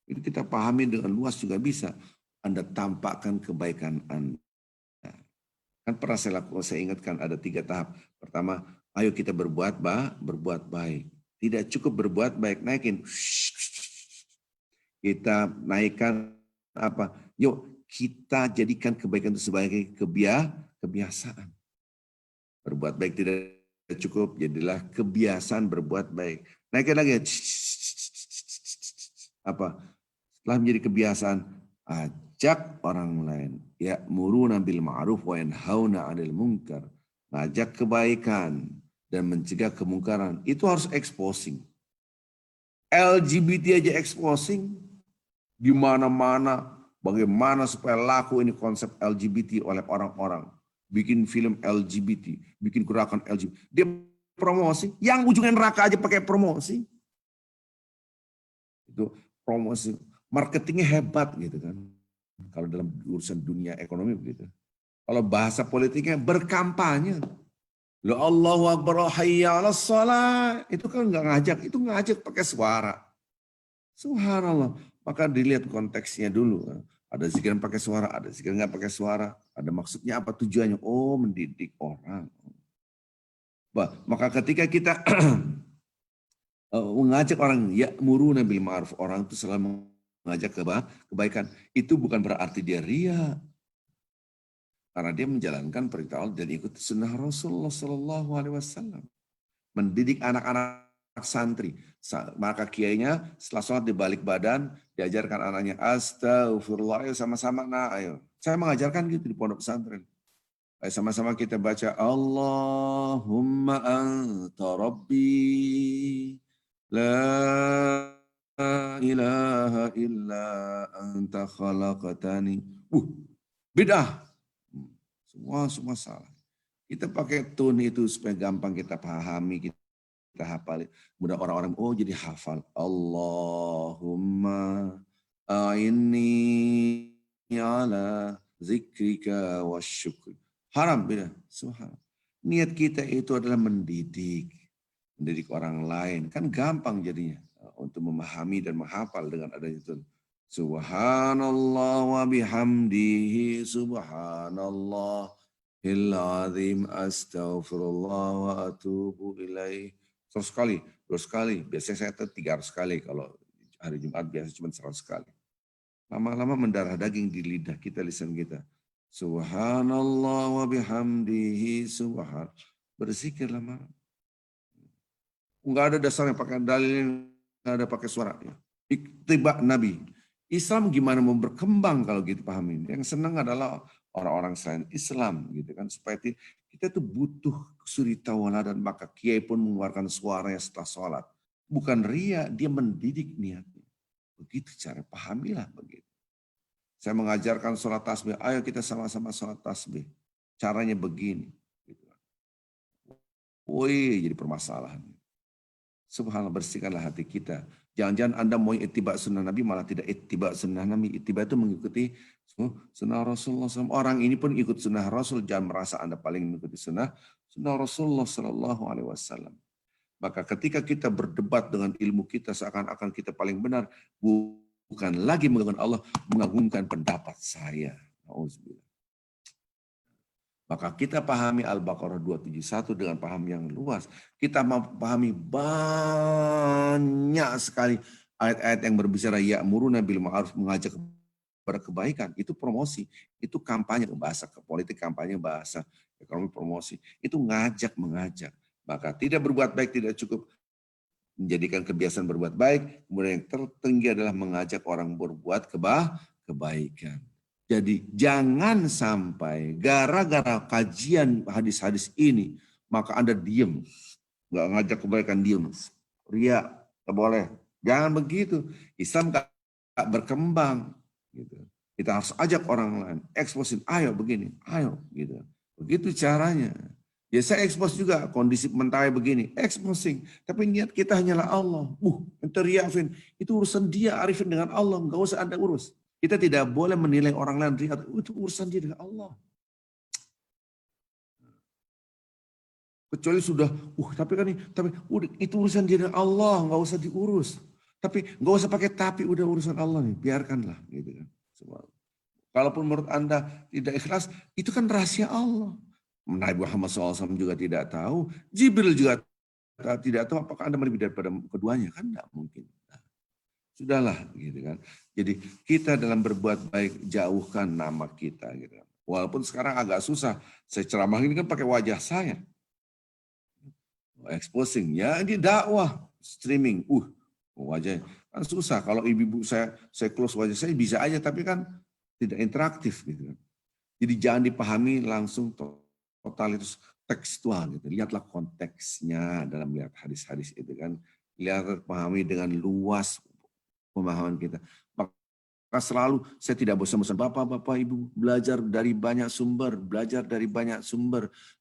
A: Itu kita pahami dengan luas juga bisa. Anda tampakkan kebaikan Anda. Kan pernah saya ingatkan ada 3 tahap. Pertama, ayo kita berbuat baik. Tidak cukup berbuat baik, naikin. kita naikkan apa? Yuk kita jadikan kebaikan itu sebagai kebiasaan. Berbuat baik tidak cukup, jadilah kebiasaan berbuat baik. Naikkan lagi. Apa? Setelah menjadi kebiasaan, ajak orang lain. Ya'muruna bil ma'ruf wa yanhauna 'anil munkar. Ngajak kebaikan dan mencegah kemungkaran. Itu harus exposing. LGBT aja exposing. Di mana-mana, bagaimana supaya laku ini konsep LGBT oleh orang-orang. Bikin film LGBT, bikin gerakan LGBT. Dia promosi, yang ujungnya neraka aja pakai promosi. Itu promosi, marketingnya hebat gitu kan. Kalau dalam urusan dunia ekonomi begitu. Kalau bahasa politiknya berkampanye. La Allahu Akbar, hayya 'alas shalah. Itu kan nggak ngajak, itu ngajak pakai suara. Subhanallah. Maka dilihat konteksnya dulu. Ada zikir pakai suara, ada zikir nggak pakai suara. Ada maksudnya apa tujuannya? Oh, mendidik orang. Maka ketika kita mengajak orang ya'muruna bil ma'ruf, orang itu selalu mengajak kebaikan. Itu bukan berarti dia ria. Karena dia menjalankan perintah Allah dan ikut sunnah Rasulullah Sallallahu Alaihi Wasallam. Mendidik anak-anak santri. Maka kiainya setelah sholat di balik badan, diajarkan anaknya astagfirullah, ayo sama-sama, ayo. Saya mengajarkan gitu di pondok pesantren. Ayo sama-sama kita baca Allahumma anta rabbi la ilaha illa anta khalaqatani. Bid'ah. Semua salah. Kita pakai tone itu supaya gampang kita pahami, kita hafal. Mudah orang-orang jadi hafal. Allahumma a'inni ala zikrika wa syukri. Haram beda. Subhanallah. Niat kita itu adalah mendidik orang lain. Kan gampang jadinya untuk memahami dan menghafal dengan adanya itu. Subhanallah wa bihamdihi subhanallah azim astaghfirullah wa atubu ilaih. 100 kali, 200 kali. Biasanya saya 300 kali kalau hari Jumat biasa cuma 100 kali. Lama-lama mendarah daging di lidah kita, lisan kita. Subhanallah wa bihamdihi subhan. Berzikir lama. Enggak ada dasarnya pakai dalil, enggak ada pakai suara. Ittiba Nabi. Islam gimana mau berkembang kalau gitu pahamin. Yang senang adalah orang-orang selain Islam gitu kan, supaya kita tuh butuh suri-tauladan, maka kiai pun mengeluarkan suaranya setelah sholat. Bukan ria, dia mendidik niatnya. Begitu cara pahamilah begitu. Saya mengajarkan sholat tasbih, ayo kita sama-sama sholat tasbih. Caranya begini. Gitu. Woi, jadi permasalahan. Subhanallah, bersihkanlah hati kita. Jangan-jangan Anda mau ittiba sunnah Nabi malah tidak ittiba sunnah Nabi. Ittiba itu mengikuti sunnah Rasulullah SAW. Orang ini pun ikut sunnah Rasul. Jangan merasa Anda paling mengikuti sunnah Rasulullah SAW. Maka ketika kita berdebat dengan ilmu kita seakan-akan kita paling benar, bukan lagi mengagungkan Allah, mengagungkan pendapat saya. Auzubillah. Maka kita pahami Al-Baqarah 271 dengan paham yang luas. Kita memahami banyak sekali ayat-ayat yang berbicara ya'muruna bil ma'ruf, mengajak kepada kebaikan. Itu promosi, itu kampanye, bahasa politik kampanye, bahasa ekonomi promosi. Itu mengajak. Maka tidak berbuat baik tidak cukup, menjadikan kebiasaan berbuat baik. Kemudian yang tertinggi adalah mengajak orang berbuat kebaikan. Jadi jangan sampai gara-gara kajian hadis-hadis ini, maka Anda diam. Nggak ngajak kebaikan, diam. Ria, nggak boleh. Jangan begitu. Islam nggak berkembang. Gitu. Kita harus ajak orang lain. Eksposin, ayo begini, ayo. Gitu. Begitu caranya. Ya saya ekspos juga kondisi mentawai begini. Exposing. Tapi niat kita hanyalah Allah. Ente riafin. Itu urusan dia, arifin dengan Allah. Nggak usah Anda urus. Kita tidak boleh menilai orang lain, itu urusan dia dengan Allah. Kecuali sudah, tapi itu urusan dia dengan Allah, nggak usah diurus. Tapi nggak usah pakai tapi, udah urusan Allah nih, biarkanlah. Gitu kan. Kalaupun menurut Anda tidak ikhlas, itu kan rahasia Allah. Nabi Muhammad SAW juga tidak tahu, Jibril juga tidak tahu apakah Anda lebih daripada keduanya, kan tidak mungkin. Sudahlah gitu kan. Jadi kita dalam berbuat baik jauhkan nama kita gitu kan. Walaupun sekarang agak susah. Saya ceramah ini kan pakai wajah saya. Exposing ya ini dakwah streaming. Wajah kan susah kalau ibu-ibu saya close wajah saya bisa aja tapi kan tidak interaktif gitu kan. Jadi jangan dipahami langsung totalitas tekstual gitu. Lihatlah konteksnya dalam melihat hadis-hadis itu kan. Lihat pahami dengan luas pemahaman kita. Maka selalu saya tidak bosan-bosan, Bapak, Ibu, belajar dari banyak sumber,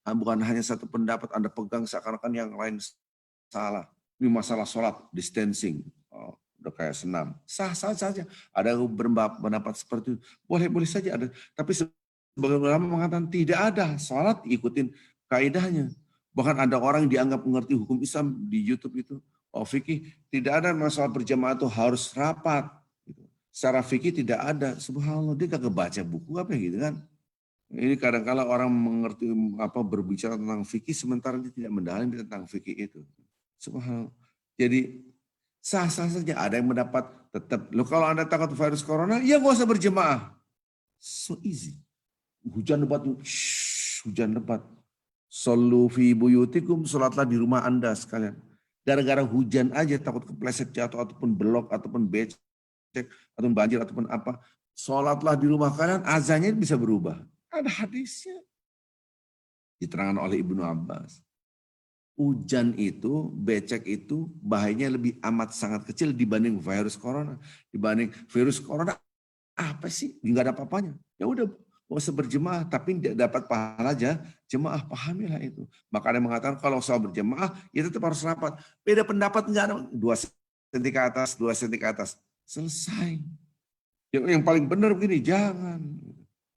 A: bukan hanya satu pendapat Anda pegang seakan-akan yang lain salah. Ini masalah sholat, distancing, udah kayak senam. Sah-sah saja. Ada pendapat seperti itu, boleh-boleh saja ada. Tapi sebagian ulama mengatakan tidak ada, sholat ikutin kaidahnya. Bahkan ada orang yang dianggap mengerti hukum Islam di YouTube itu, fikih, tidak ada masalah berjamaah itu harus rapat. Secara fikih tidak ada. Subhanallah, dia kagak baca buku apa gitu kan. Ini kadang-kala orang mengerti berbicara tentang fikih sementara dia tidak mendalami tentang fikih itu. Subhanallah. Jadi sah-sah saja. Ada yang mendapat tetap. Loh kalau Anda takut virus corona, ya nggak usah berjemaah. So easy. Hujan lebat. Hujan lebat. Sallu fi buyutikum, sholatlah di rumah Anda sekalian. Gara-gara hujan aja takut kepleset jatuh ataupun belok ataupun becek atau banjir ataupun apa, sholatlah di rumah kalian, azannya bisa berubah. Ada hadisnya. Diterangkan oleh Ibnu Abbas. Hujan itu, becek itu bahayanya lebih amat sangat kecil dibanding virus corona. Dibanding virus corona apa sih? Enggak ada apa-apanya. Ya udah, mau berjemaah tapi dapat pahala aja, jemaah pahamilah itu. Maka ada yang mengatakan kalau soal berjemaah ya tetap harus rapat. Beda pendapat enggak ada 2 senti ke atas, 2 senti ke atas. Selesai. Yang paling benar begini, jangan.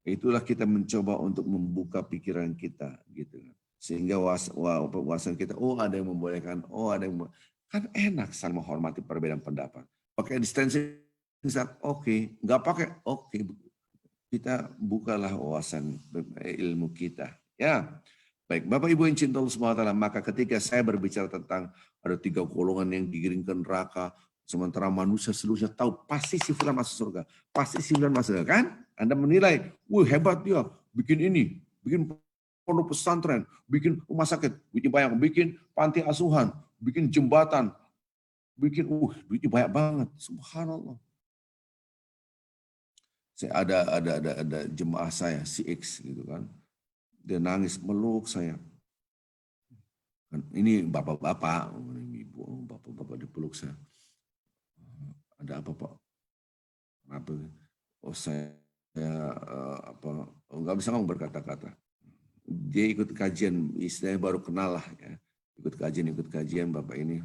A: Itulah kita mencoba untuk membuka pikiran kita gitu. Sehingga wawasan kita, ada yang membolehkan, ada yang kan enak saling menghormati perbedaan pendapat. Pakai distancing, oke. Nggak pakai, oke. Kita bukalah wawasan ilmu kita. Ya, baik. Bapak Ibu yang cinta Allah SWT, maka ketika saya berbicara tentang ada 3 golongan yang digiringkan neraka, sementara manusia seluruhnya tahu pasti si fulan masuk surga. Pasti si fulan masuk surga, kan? Anda menilai, wah hebat dia, bikin ini, bikin pondok pesantren, bikin rumah sakit, bikin panti asuhan, bikin jembatan, bikin, duitnya banyak banget, subhanallah. Saya ada jemaah saya, si X gitu kan, dia nangis meluk saya. Ini bapak-bapak, ibu, bapak-bapak dipeluk saya. Ada apa Pak? Kenapa? Saya nggak bisa ngomong berkata-kata. Dia ikut kajian, istilahnya baru kenal lah ya. Ikut kajian Bapak ini.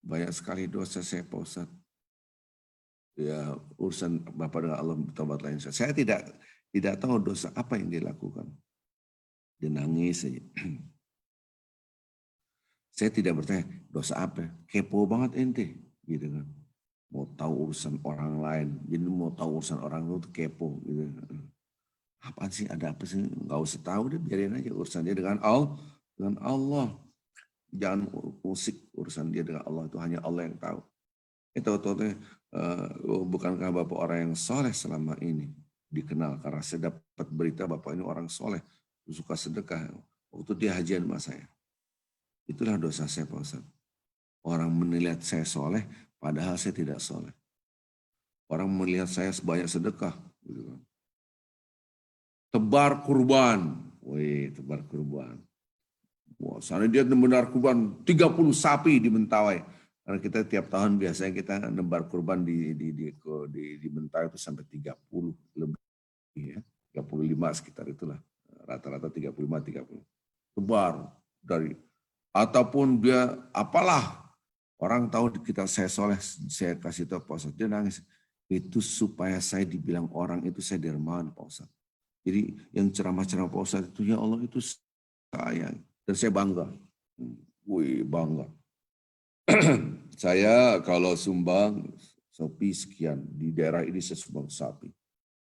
A: Banyak sekali dosa saya Pak Ustadz. Ya urusan Bapak dengan Allah tobat lain. Saya tidak tahu dosa apa yang dia lakukan. Dia nangis saja. Saya tidak bertanya dosa apa. Kepo banget ente, gitu kan. Mau tahu urusan orang lain, jadi mau tahu urusan orang itu kepo gitu. Apa sih, ada apa sih? Nggak usah tahu deh, biarin aja urusan dia dengan Allah. Jangan musik urusan dia dengan Allah, itu hanya Allah yang tahu. Tahu-tahu bukankah Bapak orang yang soleh selama ini dikenal karena saya dapat berita Bapak ini orang soleh, suka sedekah. Waktu dia hajian sama saya. Itulah dosa saya Pak Ustadz. Orang menilai saya soleh, padahal saya tidak soleh. Orang melihat saya sebanyak sedekah. Gitu kan. Tebar kurban. Tebar kurban. Wah, sana dia nebar kurban 30 sapi di Mentawai. Karena kita tiap tahun biasanya kita nebar kurban di Mentawai itu sampai 30 lebih. Ya. 35 sekitar itulah. Rata-rata 35-30. Tebar dari. Ataupun dia apalah. Orang tahu kita saya soleh, saya kasih tahu Pak Ustadz, dia nangis. Itu supaya saya dibilang orang itu saya dermawan Pak Ustadz. Jadi yang ceramah-ceramah Pak Ustadz itu, ya Allah itu saya. Dan saya bangga. Bangga. Saya kalau sumbang sapi sekian, di daerah ini saya sumbang sapi.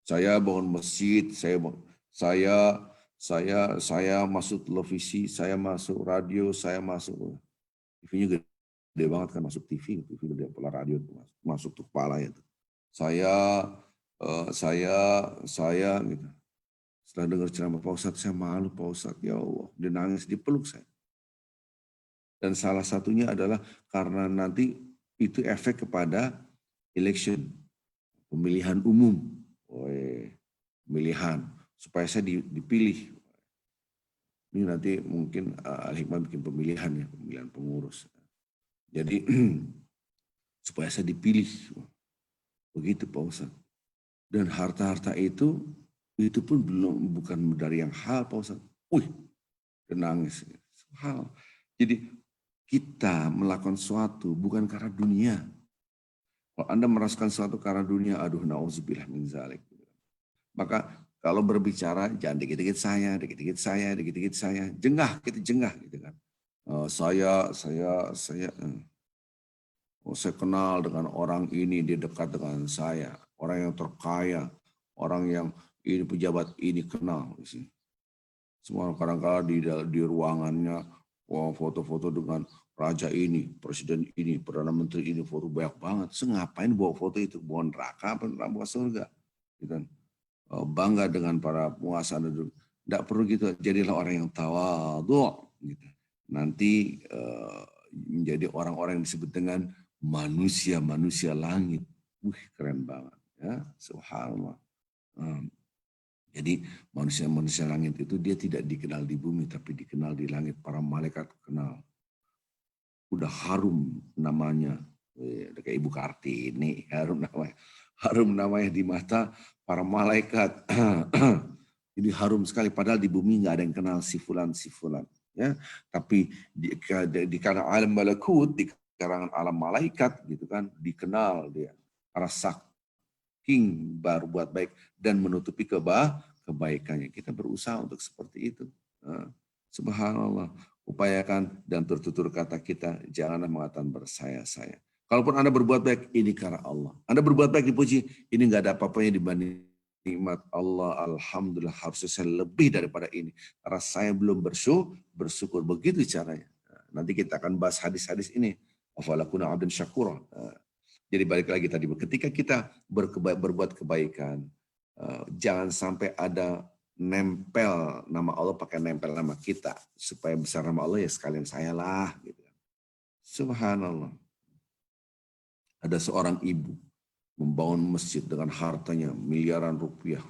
A: Saya bangun masjid, saya masuk televisi, saya masuk radio, saya masuk TV-nya gede. gede banget kan, masuk TV gede, kepala radio masuk tuh kepala itu. Saya gitu. Setelah dengar ceramah Pak Ustadz, saya malu Pak Ustadz, ya Allah, dia nangis, dipeluk saya. Dan salah satunya adalah karena nanti itu efek kepada election, pemilihan umum, pemilihan supaya saya dipilih. Ini nanti mungkin Al-Hikmah bikin pemilihan ya, pemilihan pengurus. Jadi supaya saya dipilih, begitu Pak Ustadz. Dan harta-harta itu pun bukan dari yang hal Pak Ustadz. Dia nangis. Hal. Jadi kita melakukan sesuatu bukan karena dunia. Kalau Anda merasakan sesuatu karena dunia, aduh na'udzubillah min zalik. Maka kalau berbicara jangan dikit-dikit saya. Jengah, kita jengah gitu kan. Saya kenal dengan orang ini, dia dekat dengan saya. Orang yang terkaya, orang yang ini pejabat ini kenal. Semua kadang-kadang di ruangannya foto-foto dengan raja ini, presiden ini, perdana menteri ini, foto banyak banget. Ngapain bawa foto itu? Bawa neraka apa bawa surga? Gitu. Bangga dengan para penguasa. Tidak perlu gitu. Jadilah orang yang tawadhu. Gitu. Nanti menjadi orang-orang yang disebut dengan manusia langit. Keren banget. Ya, subhanallah. Jadi manusia langit itu dia tidak dikenal di bumi, tapi dikenal di langit. Para malaikat kenal. Udah harum namanya. Kayak Ibu Kartini, harum namanya di mata para malaikat. Jadi harum sekali, padahal di bumi nggak ada yang kenal si fulan. Ya, tapi di kalangan alam malakut, di kalangan alam malaikat gitu kan, dikenal dia. Para saking baru buat baik dan menutupi kebaikannya. Kita berusaha untuk seperti itu. Subhanallah. Upayakan dan tertutur kata kita, janganlah mengatakan bersaya-saya. Kalaupun Anda berbuat baik, ini karena Allah. Anda berbuat baik dipuji, ini nggak ada apa-apanya dibanding nikmat Allah. Alhamdulillah, harusnya saya lebih daripada ini. Karena saya belum bersyukur. Begitu caranya. Nanti kita akan bahas hadis-hadis ini. Afalakuna abdan syakura. Jadi balik lagi tadi, ketika kita berbuat kebaikan, jangan sampai ada nempel nama Allah pakai nempel nama kita. Supaya besar nama Allah ya sekalian saya lah. Gitu. Subhanallah. Ada seorang ibu membangun masjid dengan hartanya miliaran rupiah.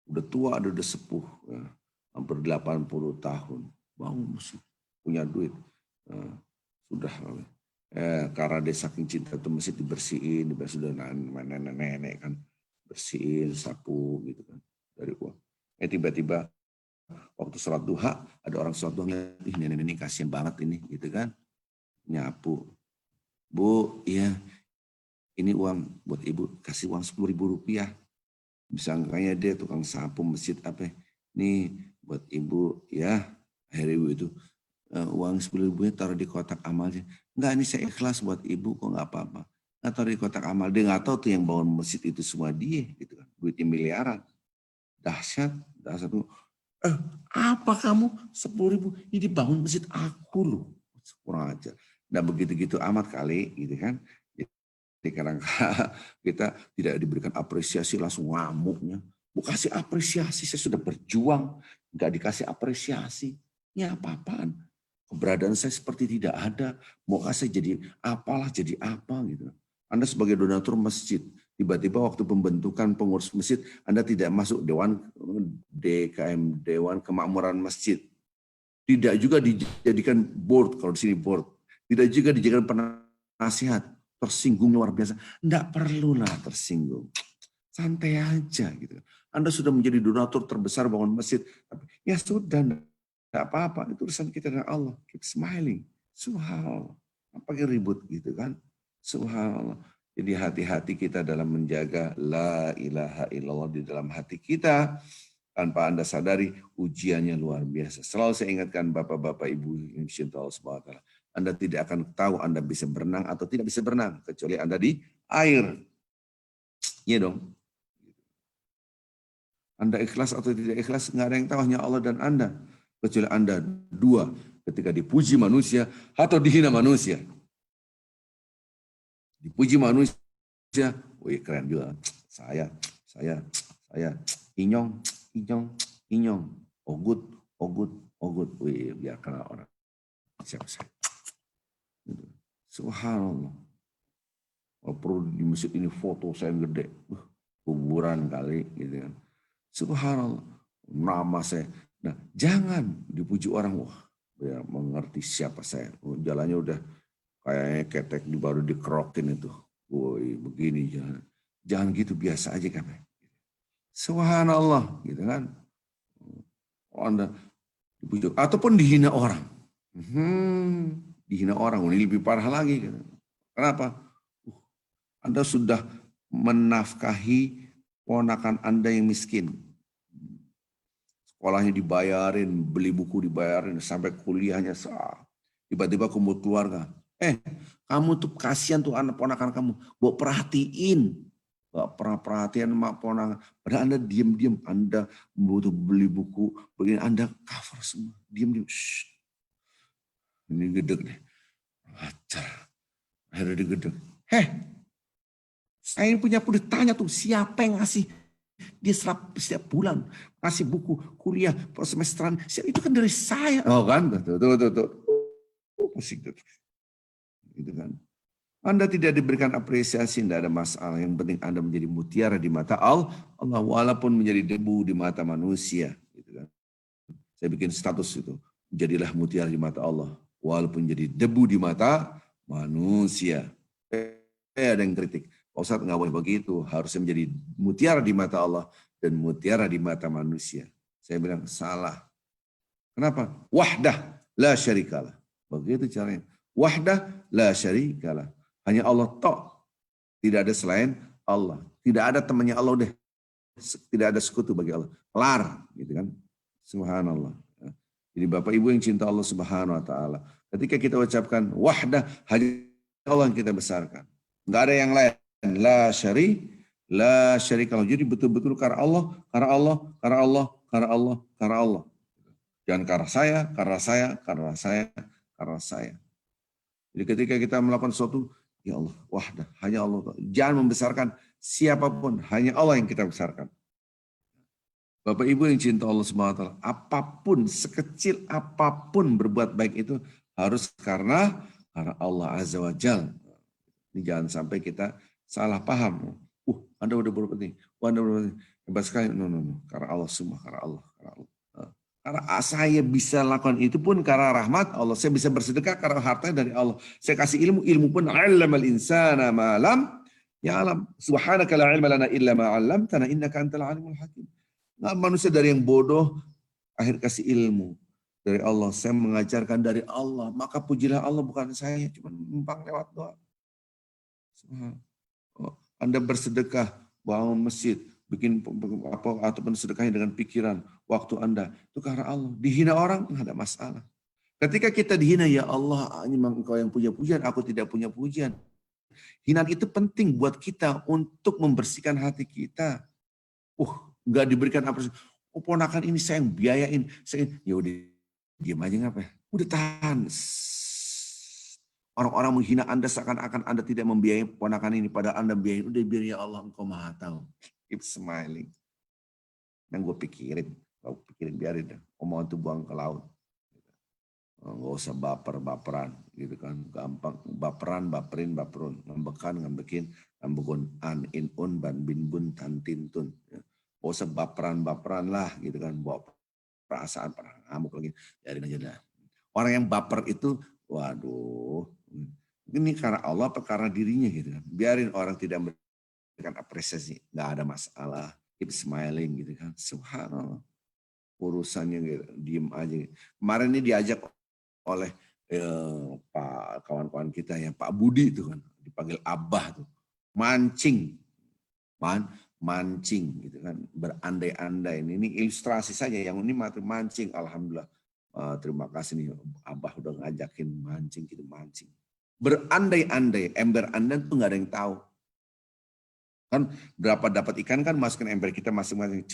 A: Udah tua, udah sepuh. Ya. Hampir 80 tahun. Bangun masjid. Punya duit. Sudah. Karena dia saking cinta itu masjid dibersihin. Sudah nenek-nenek kan. Bersihin, sapu gitu kan. Dari uang. Tiba-tiba waktu sholat duha, ada orang sholat duha, ih nenek ini kasihan banget ini, gitu kan. Nyapu. Bu, iya, ini uang buat ibu, kasih uang 10.000 rupiah. Bisa kayaknya dia tukang sapu masjid apa. Nih buat ibu ya. Akhirnya ibu itu, uang 10.000 taruh di kotak amalnya. Enggak, ini saya ikhlas buat ibu, kok nggak apa-apa. Nggak taruh di kotak amal. Dia nggak tahu tuh yang bangun masjid itu semua dia, gitu kan. Duitnya miliaran. Dahsyat tuh. Apa kamu 10.000 ini dibangun masjid aku loh. Kurang aja. Nah begitu-gitu amat kali gitu kan. Jadi kadang kita tidak diberikan apresiasi langsung ngamuknya. Mau kasih apresiasi, saya sudah berjuang. Nggak dikasih apresiasi. Ini apa-apaan. Keberadaan saya seperti tidak ada. Mau kasih jadi apalah, jadi apa gitu. Anda sebagai donatur masjid, tiba-tiba waktu pembentukan pengurus masjid, Anda tidak masuk Dewan DKM, Dewan Kemakmuran Masjid. Tidak juga dijadikan board, kalau di sini board. Tidak juga dijadikan penasihat. Tersinggung luar biasa. Tidak perlulah tersinggung. Santai aja gitu. Anda sudah menjadi donatur terbesar bangun masjid. Ya sudah, tidak apa-apa. Itu urusan kita dengan Allah. Keep smiling. Subhanallah. Apa yang ribut gitu kan. Subhanallah. Jadi hati-hati kita dalam menjaga la ilaha illallah di dalam hati kita. Tanpa Anda sadari ujiannya luar biasa. Selalu saya ingatkan Bapak-Bapak Ibu yang dicintai Allah Subhanahu wa taala. Anda tidak akan tahu Anda bisa berenang atau tidak bisa berenang. Kecuali Anda di air. Iya dong. Anda ikhlas atau tidak ikhlas, nggak ada yang tahu, hanya Allah dan Anda. Kecuali Anda dua, ketika dipuji manusia atau dihina manusia. Dipuji manusia, wih keren juga. Saya, inyong, ogut, wih biar kenal orang. Siapa saya? Subhanallah. Kalau perlu di masjid ini foto saya yang gede, kuburan kali gitu kan. Subhanallah, nama saya. Nah, jangan dipuji orang, wah, ya mengerti siapa saya. Jalannya udah kayaknya ketek baru dikerokin itu. Woi, begini jangan. Jangan gitu, biasa aja kan. Subhanallah, gitu kan. Anda dipuji ataupun dihina orang. Dihina orang, ini lebih parah lagi. Gitu. Kenapa? Anda sudah menafkahi ponakan Anda yang miskin. Sekolahnya dibayarin, beli buku dibayarin, sampai kuliahnya sah. Tiba-tiba kumpul keluarga. Kamu tuh kasihan tuh anak ponakan kamu. Bawa perhatiin. Gak pernah perhatian sama ponakan. Padahal Anda diam-diam. Anda butuh beli buku. Begini Anda cover semua. Diam-diam. Ini gedeg deh. Acar. Akhirnya digedeg. Saya punya pun ditanya tuh siapa yang ngasih dia setiap bulan ngasih buku kuliah per semesteran itu kan dari saya. Oh kan, tuh. Pusing tuh. Gitu kan. Anda tidak diberikan apresiasi, tidak ada masalah. Yang penting Anda menjadi mutiara di mata Allah, walaupun menjadi debu di mata manusia. Gitu kan. Saya bikin status itu, jadilah mutiara di mata Allah, walaupun jadi debu di mata manusia. Ada yang kritik. Pak Ustadz nggak boleh begitu, harusnya menjadi mutiara di mata Allah dan mutiara di mata manusia. Saya bilang salah. Kenapa? Wahdah la syarikalah. Begitu caranya. Wahdah la syarikalah. Hanya Allah tok. Tidak ada selain Allah. Tidak ada temannya Allah deh. Tidak ada sekutu bagi Allah. Kelar, gitu kan? Subhanallah. Jadi Bapak Ibu yang cinta Allah Subhanahu wa taala, ketika kita ucapkan wahdah, hanya Allah yang kita besarkan. Enggak ada yang lain. La syarikalah. Jadi betul-betul karena Allah. Jangan karena saya. Jadi ketika kita melakukan sesuatu, ya Allah, wahdah, hanya Allah. Jangan membesarkan siapapun, hanya Allah yang kita besarkan. Bapak Ibu yang cinta Allah SWT, apapun, sekecil apapun berbuat baik itu harus karena Allah Azza wa Jalla. Ini jangan sampai kita salah paham. Anda udah berbuat ini, Anda udah hebat sekali. No. Karena Allah semua, karena Allah. Karena saya bisa lakukan itu pun karena rahmat Allah. Saya bisa bersedekah karena hartanya dari Allah. Saya kasih ilmu pun 'allamal insana ma lam ya'lam. Subhanaka la ilma lana illa ma 'allamtana innaka antal alimul hakim. Nah, manusia dari yang bodoh akhir kasih ilmu dari Allah. Saya mengajarkan dari Allah. Maka pujilah Allah, bukan saya, cuma numpang lewat doa. Anda bersedekah, bangun masjid, bikin apa ataupun sedekahnya dengan pikiran, waktu Anda, itu karena Allah. Dihina orang enggak ada masalah. Ketika kita dihina, ya Allah, ini memang Engkau yang punya pujian, aku tidak punya pujian. Hinaan itu penting buat kita untuk membersihkan hati kita. Enggak diberikan apresiasi. Ponakan ini saya yang biayain, ya udah diam aja ngapa? Udah tahan. Orang-orang menghina Anda seakan-akan Anda tidak membiayai ponakan ini. Padahal Anda biayain. Udah biar ya Allah Engkau maha tahu. Keep smiling. Yang gue pikirin. Biarin deh. Omongan itu buang ke laut. Nggak usah baperan. Gitu kan. Gampang. Baperin. Ngambekin. An, in, un, ban, bin, bun, tan, tin, tun. Nggak usah baperan lah. Gitu kan. Bawa perasaan. Ngamuk lagi. Biarin aja dah. Orang yang baper itu, waduh. Ini karena Allah apa karena dirinya gitu kan. Biarin orang tidak memberikan apresiasi, nggak ada masalah. Keep smiling gitu kan. Subhanallah. Urusannya gitu, diem aja. Kemarin ini diajak oleh Pak kawan-kawan kita ya, Pak Budi itu kan, dipanggil Abah tuh. Mancing gitu kan, berandai-andai. Ini ilustrasi saja, yang ini mancing. Alhamdulillah. Terima kasih nih Abah udah ngajakin mancing. Berandai-andai, ember Anda tuh nggak ada yang tahu. Kan berapa dapat ikan kan masukin ember kita masing-masing.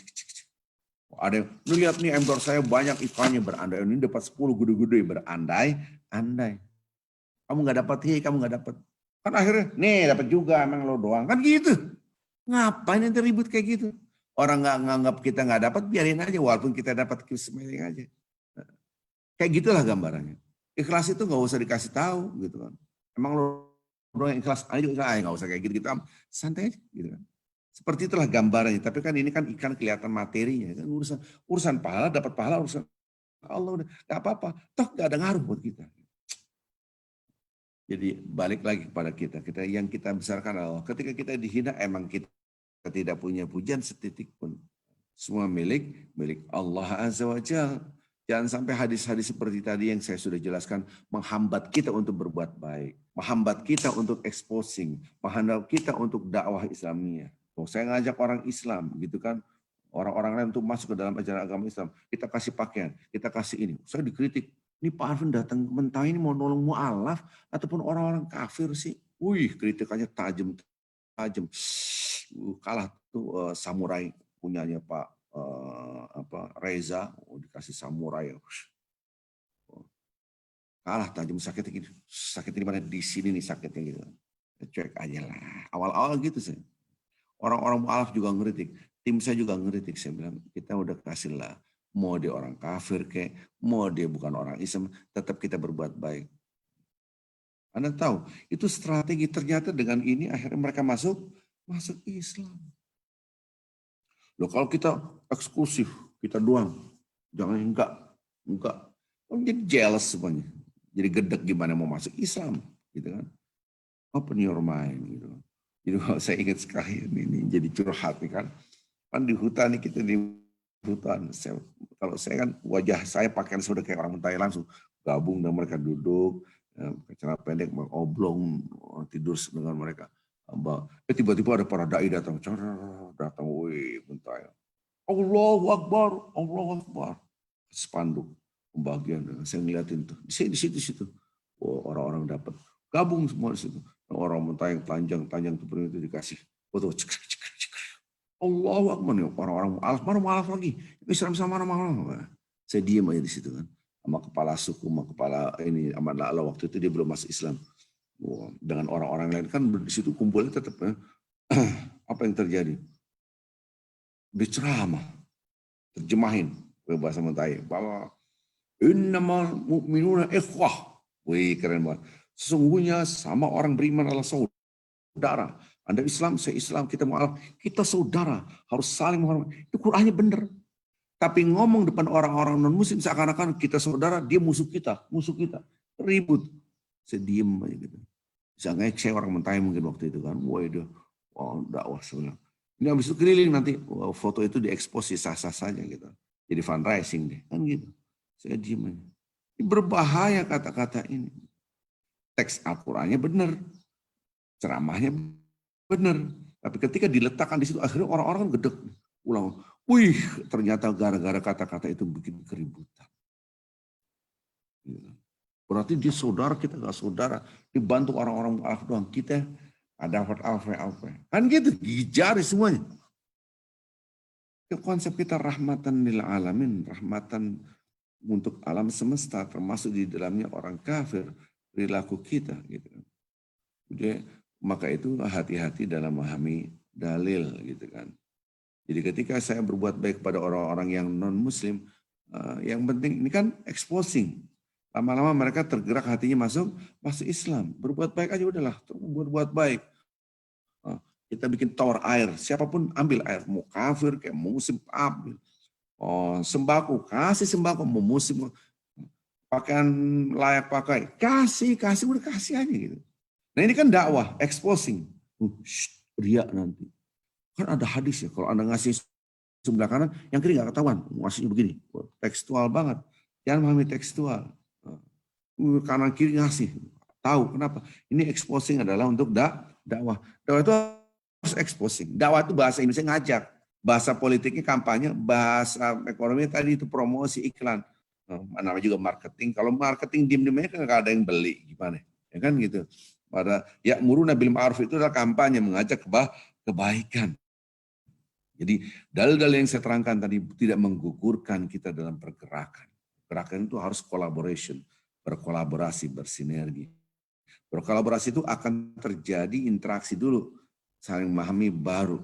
A: Ada yang, lu lihat nih ember saya banyak ikannya, berandai. Ini dapat 10 gede-gede, berandai-andai. Kamu nggak dapat, kamu nggak dapat. Kan akhirnya, nih dapat juga, emang lo doang. Kan gitu. Ngapain nanti ribut kayak gitu? Orang nggak nganggap kita nggak dapat, biarin aja. Walaupun kita dapat smiling aja. Kayak gitulah gambarannya. Ikhlas itu nggak usah dikasih tahu gitu kan. Emang lo doang yang ikhlas, aja juga nggak usah kayak gitu-gitu. Santai aja gitu kan. Seperti itulah gambarannya. Tapi kan ini kan ikan kelihatan materinya. Kan urusan pahala, dapat pahala, urusan Allah udah nggak apa-apa. Toh nggak ada ngaruh buat kita. Jadi balik lagi kepada kita. Yang kita besarkan Allah. Ketika kita dihina, emang kita tidak punya pujian setitik pun. Semua milik Allah Azza wa Jalla. Jangan sampai hadis-hadis seperti tadi yang saya sudah jelaskan menghambat kita untuk berbuat baik, menghambat kita untuk exposing, menghambat kita untuk dakwah Islamiyah. Oh, saya ngajak orang Islam gitu kan, orang-orang lain untuk masuk ke dalam ajaran agama Islam. Kita kasih pakaian, kita kasih ini. Saya dikritik, ini Pak Arvin datang mentah ini mau nolong mu'alaf ataupun orang-orang kafir sih. Wih, kritikannya tajam. Kalah tuh samurai punyanya Pak Reza, dikasih samurai, kalah tajam sakitnya gitu. Sakit di mana? Di sini nih sakitnya gitu. Cuek aja lah. Awal-awal gitu sih. Orang-orang mu'alaf juga ngeritik. Tim saya juga ngeritik. Saya bilang kita udah kasih lah. Mau dia orang kafir kayak, mau dia bukan orang Islam, tetap kita berbuat baik. Anda tahu, itu strategi ternyata dengan ini akhirnya mereka masuk Islam. Loh kalau kita eksklusif, kita doang, jangan enggak. Jadi jealous semuanya. Jadi gedek gimana mau masuk Islam, gitu kan? Open your mind, gitu. Jadi saya ingat sekali ini jadi curhat nih kan. Kan di hutan nih kita di hutan. Kalau saya kan wajah saya pakaian sudah kayak orang Thailand langsung gabung dan mereka duduk, celana pendek, oblong, tidur dengan mereka. Tiba-tiba ada para dai datang, wih, bentar. Allahu Akbar. Spanduk pembagian, saya ngeliatin tuh, di situ. Oh, orang-orang dapat gabung semua di situ. Orang mentah yang telanjang tuh itu dikasih foto, Allahu Akbar, orang-orang mana mualaf lagi, Islam sama mana. Saya diam aja di situ kan, sama kepala suku, sama kepala ini Aman Allah waktu itu dia belum masuk Islam. Dengan orang-orang lain kan di situ kumpulnya tetap apa yang terjadi? Diceramah, terjemahin ke bahasa Mentai bahwa innamal mu'minuna ikhwah. Wih, keren banget. Sesungguhnya sama orang beriman adalah saudara. Anda Islam, saya Islam, kita mu'alaf, kita saudara, harus saling menghormati. Itu Qur'annya benar. Tapi ngomong depan orang-orang non-muslim seakan-akan kita saudara, dia musuh kita. Ribut. Saya diem aja gitu. Misalnya saya orang Mentai mungkin waktu itu kan, dakwah sebenarnya. Ini habis itu keliling nanti, foto itu diekspos sah-sah saja gitu. Jadi fundraising deh, kan gitu. Saya diem aja. Berbahaya kata-kata ini. Teks Al-Qur'annya benar, ceramahnya benar. Tapi ketika diletakkan di situ, akhirnya orang-orang kan gedek. Ulang, wih, ternyata gara-gara kata-kata itu bikin keributan. Berarti dia saudara, kita nggak saudara. Dibantu orang-orang mu'alaf doang. Kita ada alfa. Kan gitu, dijari semuanya. Konsep kita rahmatan lil alamin, rahmatan untuk alam semesta, termasuk di dalamnya orang kafir, perilaku kita. Gitu. Jadi, maka itu hati-hati dalam memahami dalil. Gitu kan. Jadi ketika saya berbuat baik kepada orang-orang yang non-muslim, yang penting ini kan exposing. Lama-lama mereka tergerak hatinya masuk Islam. Berbuat baik aja udahlah, berbuat baik. Kita bikin tower air, siapapun ambil air, mau kafir kayak mau muslim ambil. Sembako, kasih sembako, mau muslim pakaian layak pakai, kasih udah kasih aja gitu. Nah ini kan dakwah, exposing. Riak nanti. Kan ada hadis ya, kalau Anda ngasih sebelah kanan, yang kiri nggak ketahuan, ngasihnya begini, tekstual banget. Jangan memahami tekstual. Kanan kiri ngasih, tahu kenapa? Ini exposing adalah untuk dakwah. Dakwah itu harus exposing. Dakwah itu bahasa Indonesia ngajak, bahasa politiknya kampanye, bahasa ekonomi tadi itu promosi iklan. Namanya juga marketing. Kalau marketing diem-diemnya kan nggak ada yang beli, gimana? Ya kan gitu. Pada ya'muruna bil ma'ruf itu adalah kampanye mengajak kebaikan. Jadi dalil-dalil yang saya terangkan tadi tidak menggugurkan kita dalam pergerakan. Gerakan itu harus collaboration, berkolaborasi, bersinergi. Berkolaborasi itu akan terjadi interaksi dulu, saling memahami baru.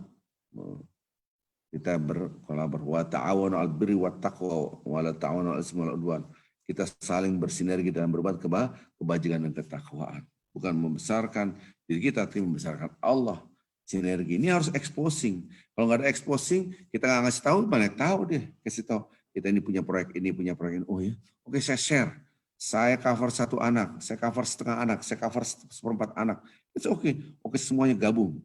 A: Kita berkolaborasi. Wa ta'awanu 'alal birri wat taqwa wa la ta'awanu 'alal ismi wal 'udwan. Kita saling bersinergi dalam berbuat kebajikan dan ketakwaan. Bukan membesarkan diri kita, tapi membesarkan Allah. Sinergi ini harus exposing. Kalau nggak ada exposing, kita nggak ngasih tahu, mana tahu deh. Kasih tahu, kita ini punya proyek ini, punya proyek ini. Oh ya, oke saya share. Saya cover 1 anak, saya cover setengah anak, saya cover 1/4 anak. It's okay. Oke semuanya gabung.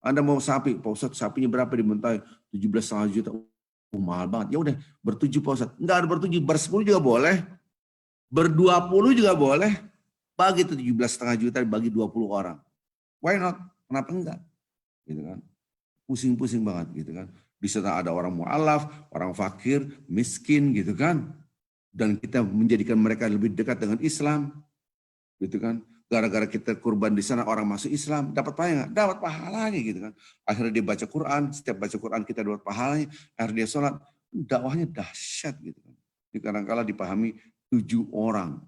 A: Anda mau sapi, Pak Ustadz sapinya berapa dimentai? 17,5 juta. Oh, mahal banget. Ya udah ber-7 Pak Ustadz. Enggak ada ber-7, ber-10 juga boleh. Ber-20 juga boleh. Bagi itu 17,5 juta bagi 20 orang. Why not? Kenapa enggak? Gitu kan. Pusing-pusing banget gitu kan. Di sana ada orang mu'alaf, orang fakir, miskin gitu kan. Dan kita menjadikan mereka lebih dekat dengan Islam. Gitu kan. Gara-gara kita kurban di sana orang masuk Islam, dapat pahala enggak? Dapat pahalanya gitu kan. Akhirnya dia baca Quran, setiap baca Quran kita dapat pahalanya. Akhirnya dia sholat, dakwahnya dahsyat gitu kan. Jadi kadang-kala dipahami 7 orang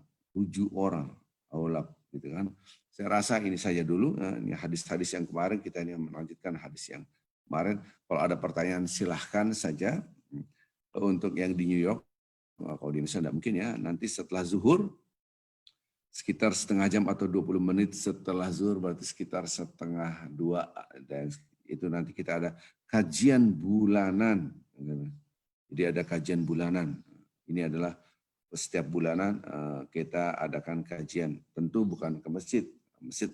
A: aulak gitu kan. Saya rasa ini saja dulu, ini hadis-hadis yang kemarin, kita ini melanjutkan hadis yang kemarin. Kalau ada pertanyaan silahkan saja. Untuk yang di New York, kalau di Indonesia tidak mungkin ya, nanti setelah zuhur, sekitar setengah jam atau 20 menit setelah zuhur, berarti sekitar 1:30, dan itu nanti kita ada kajian bulanan. Jadi ada kajian bulanan. Ini adalah setiap bulanan kita adakan kajian. Tentu bukan ke masjid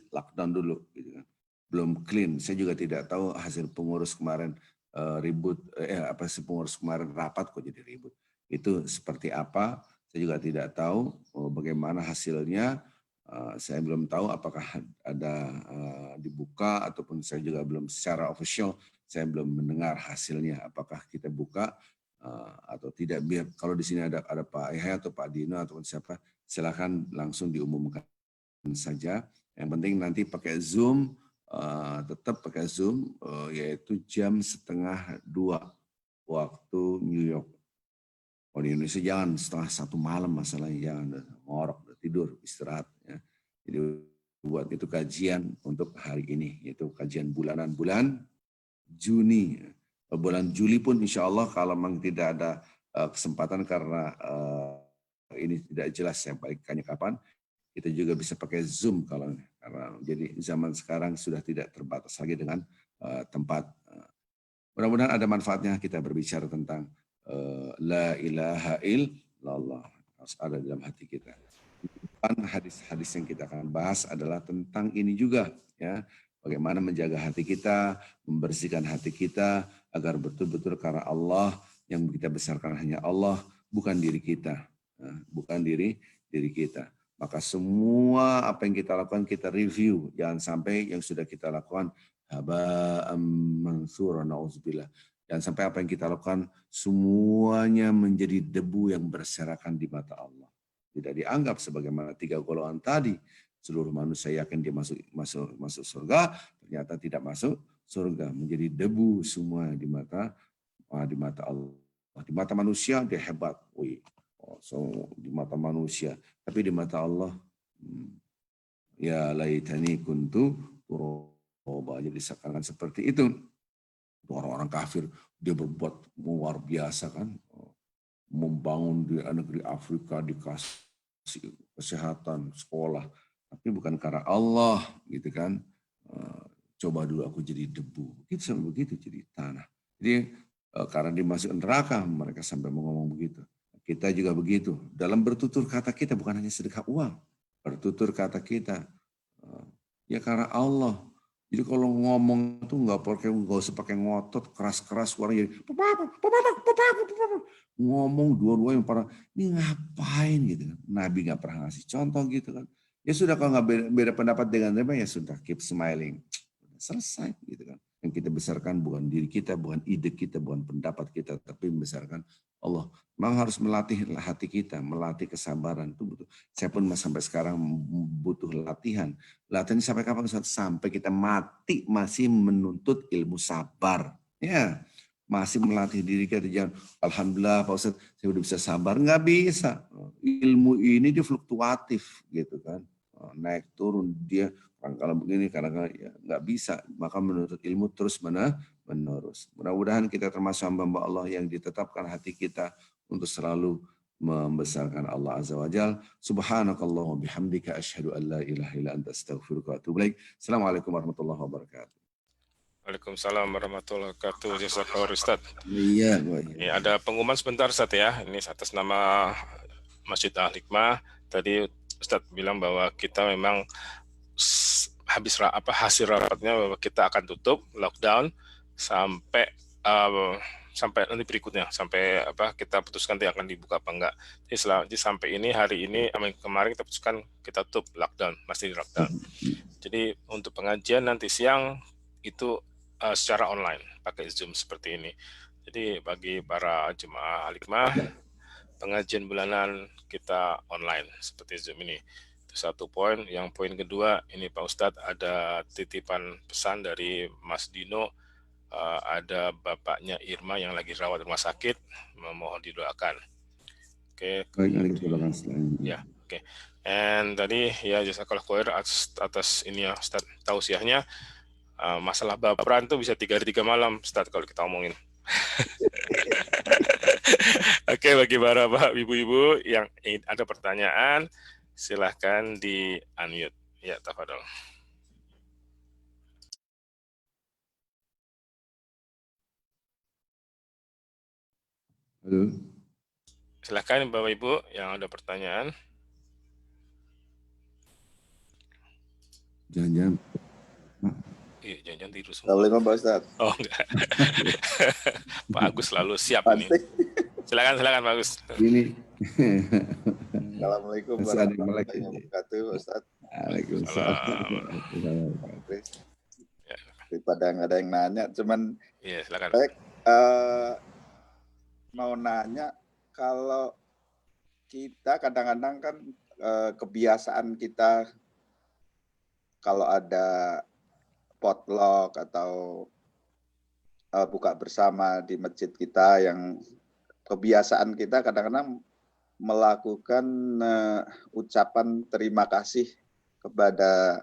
A: lockdown dulu, gitu kan. Belum clean. Saya juga tidak tahu hasil pengurus kemarin ribut. Pengurus kemarin rapat kok jadi ribut. Itu seperti apa? Saya juga tidak tahu bagaimana hasilnya. Saya belum tahu apakah ada dibuka ataupun saya juga belum secara official. Saya belum mendengar hasilnya. Apakah kita buka atau tidak? Biar kalau di sini ada Pak Yahya atau Pak Dino ataupun siapa, silakan langsung diumumkan saja. Yang penting nanti pakai Zoom, tetap pakai Zoom, yaitu jam 1:30 waktu New York. Kalau di Indonesia jangan 1:30 malam masalahnya, jangan ngorok, tidur, istirahat. Ya. Jadi buat itu kajian untuk hari ini, yaitu kajian bulanan bulan Juni. Bulan Juli pun insya Allah kalau memang tidak ada kesempatan karena ini tidak jelas yang balikannya kapan, kita juga bisa pakai Zoom karena jadi zaman sekarang sudah tidak terbatas lagi dengan tempat. Mudah-mudahan ada manfaatnya kita berbicara tentang la ilaha illallah, harus ada dalam hati kita. Hadis-hadis yang kita akan bahas adalah tentang ini juga, ya, bagaimana menjaga hati kita, membersihkan hati kita agar betul-betul karena Allah, yang kita besarkan hanya Allah, bukan diri kita, bukan diri kita. Maka semua apa yang kita lakukan kita review, jangan sampai yang sudah kita lakukan haba'am mansura, na'udzubillah. Jangan sampai apa yang kita lakukan semuanya menjadi debu yang berserakan di mata Allah. Tidak dianggap sebagaimana 3 golongan tadi. Seluruh manusia yakin dia masuk surga, ternyata tidak masuk surga, menjadi debu semua di mata Allah. Di mata manusia dia hebat, di mata manusia, tapi di mata Allah, ya laitani kuntu turaba. Jadi sekarang seperti itu. Orang-orang kafir dia berbuat luar biasa kan, membangun di negeri Afrika, dikasih kesehatan, sekolah, tapi bukan karena Allah gitu kan. Coba dulu aku jadi debu, gitu sampai begitu jadi tanah. Jadi karena dimasukkan neraka mereka sampai ngomong begitu. Kita juga begitu. Dalam bertutur kata kita bukan hanya sedekah uang, bertutur kata kita ya karena Allah. Jadi kalau ngomong tuh nggak usah pakai ngotot keras-keras suaranya. Ngomong dua-dua yang parah. Ini ngapain gitu kan? Nabi nggak pernah ngasih contoh gitu kan. Ya sudah kalau nggak beda pendapat dengan Nabi ya sudah keep smiling. Selesai gitu kan. Yang kita besarkan bukan diri kita, bukan ide kita, bukan pendapat kita, tapi membesarkan Allah. Memang harus melatih hati kita, melatih kesabaran. Itu betul. Saya pun sampai sekarang butuh latihan. Latihan sampai kapan? Sampai kita mati masih menuntut ilmu sabar. Ya, masih melatih diri kita. Jangan, alhamdulillah Pak Ustadz, saya udah bisa sabar. Nggak bisa. Ilmu ini dia fluktuatif gitu kan. naik turun dia kalau begini kadang-kadang ya nggak bisa, maka menuntut ilmu terus menerus. Mudah-mudahan kita termasuk hamba Allah yang ditetapkan hati kita untuk selalu membesarkan Allah Azza wa Jal. Subhanakallahumma bihamdika asyhadu an la ilaha illa anta astaghfiruka wa atubu ilaik. Assalamualaikum warahmatullahi wabarakatuh.
B: Waalaikumsalam warahmatullahi wabarakatuh. Jazakallah Ustaz.
A: Iya,
B: Ya, ada pengumuman sebentar Ustaz ya. Ini atas nama Masjid Al-Hikmah. Tadi Ustaz bilang bahwa kita memang hasil rapatnya bahwa kita akan tutup lockdown sampai nanti berikutnya, sampai kita putuskan nanti akan dibuka apa enggak. Jadi sampai hari ini kemarin kita putuskan kita tutup lockdown, masih di lockdown. Jadi untuk pengajian nanti siang itu secara online pakai Zoom seperti ini. Jadi bagi para jemaah Al-Hikmah, pengajian bulanan kita online seperti Zoom ini. Itu satu poin. Yang poin kedua, ini Pak Ustadz ada titipan pesan dari Mas Dino, ada bapaknya Irma yang lagi rawat rumah sakit, memohon didoakan. Oke. Ya, oke. And tadi ya jazakallah khair atas ini ya Ustadz tausiahnya. Masalah baperan tuh bisa 3 hari 3 malam Ustadz kalau kita omongin. Oke, bagi para bapak ibu-ibu yang ada pertanyaan silahkan di unmute. Ya, tafadhol.
A: Halo.
B: Silahkan bapak ibu yang ada pertanyaan.
A: Jangan-jangan.
B: Iya, jangan-jangan tidur semua.
C: Assalamualaikum Pak Ustadz.
B: Oh enggak. Pak Agus selalu siap ini. Silakan Pak Agus.
A: Ini.
C: Assalamualaikum warahmatullahi wabarakatuh Pak Ustadz.
A: Waalaikumsalam.
C: Daripada nggak ada yang nanya, cuman
B: iya, silakan.
C: Baik, mau nanya, kalau kita kadang-kadang kan kebiasaan kita kalau ada potluck atau buka bersama di masjid kita, yang kebiasaan kita kadang-kadang melakukan ucapan terima kasih kepada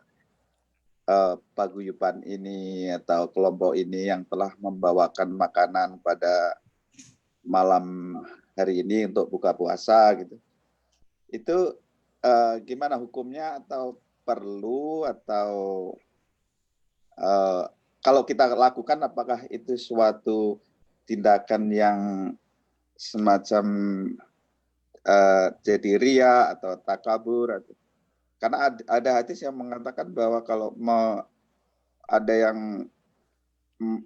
C: paguyuban ini atau kelompok ini yang telah membawakan makanan pada malam hari ini untuk buka puasa gitu. Itu gimana hukumnya, atau perlu, atau kalau kita lakukan apakah itu suatu tindakan yang semacam jadi ria atau takabur? Karena ada hadis yang mengatakan bahwa kalau ada yang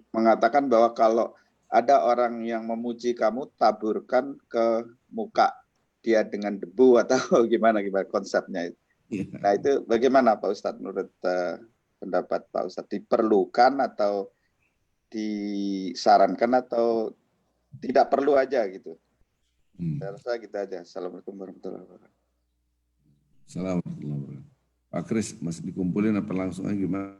C: mengatakan bahwa kalau ada orang yang memuji kamu, taburkan ke muka dia dengan debu, atau gimana konsepnya itu. Nah itu bagaimana Pak Ustadz, menurut pendapat Pak Ustadz, diperlukan atau disarankan atau tidak perlu aja gitu? Saya rasa gitu aja. Assalamualaikum warahmatullahi wabarakatuh.
A: Assalamualaikum. Pak Kris, masih dikumpulin apa langsung aja gimana?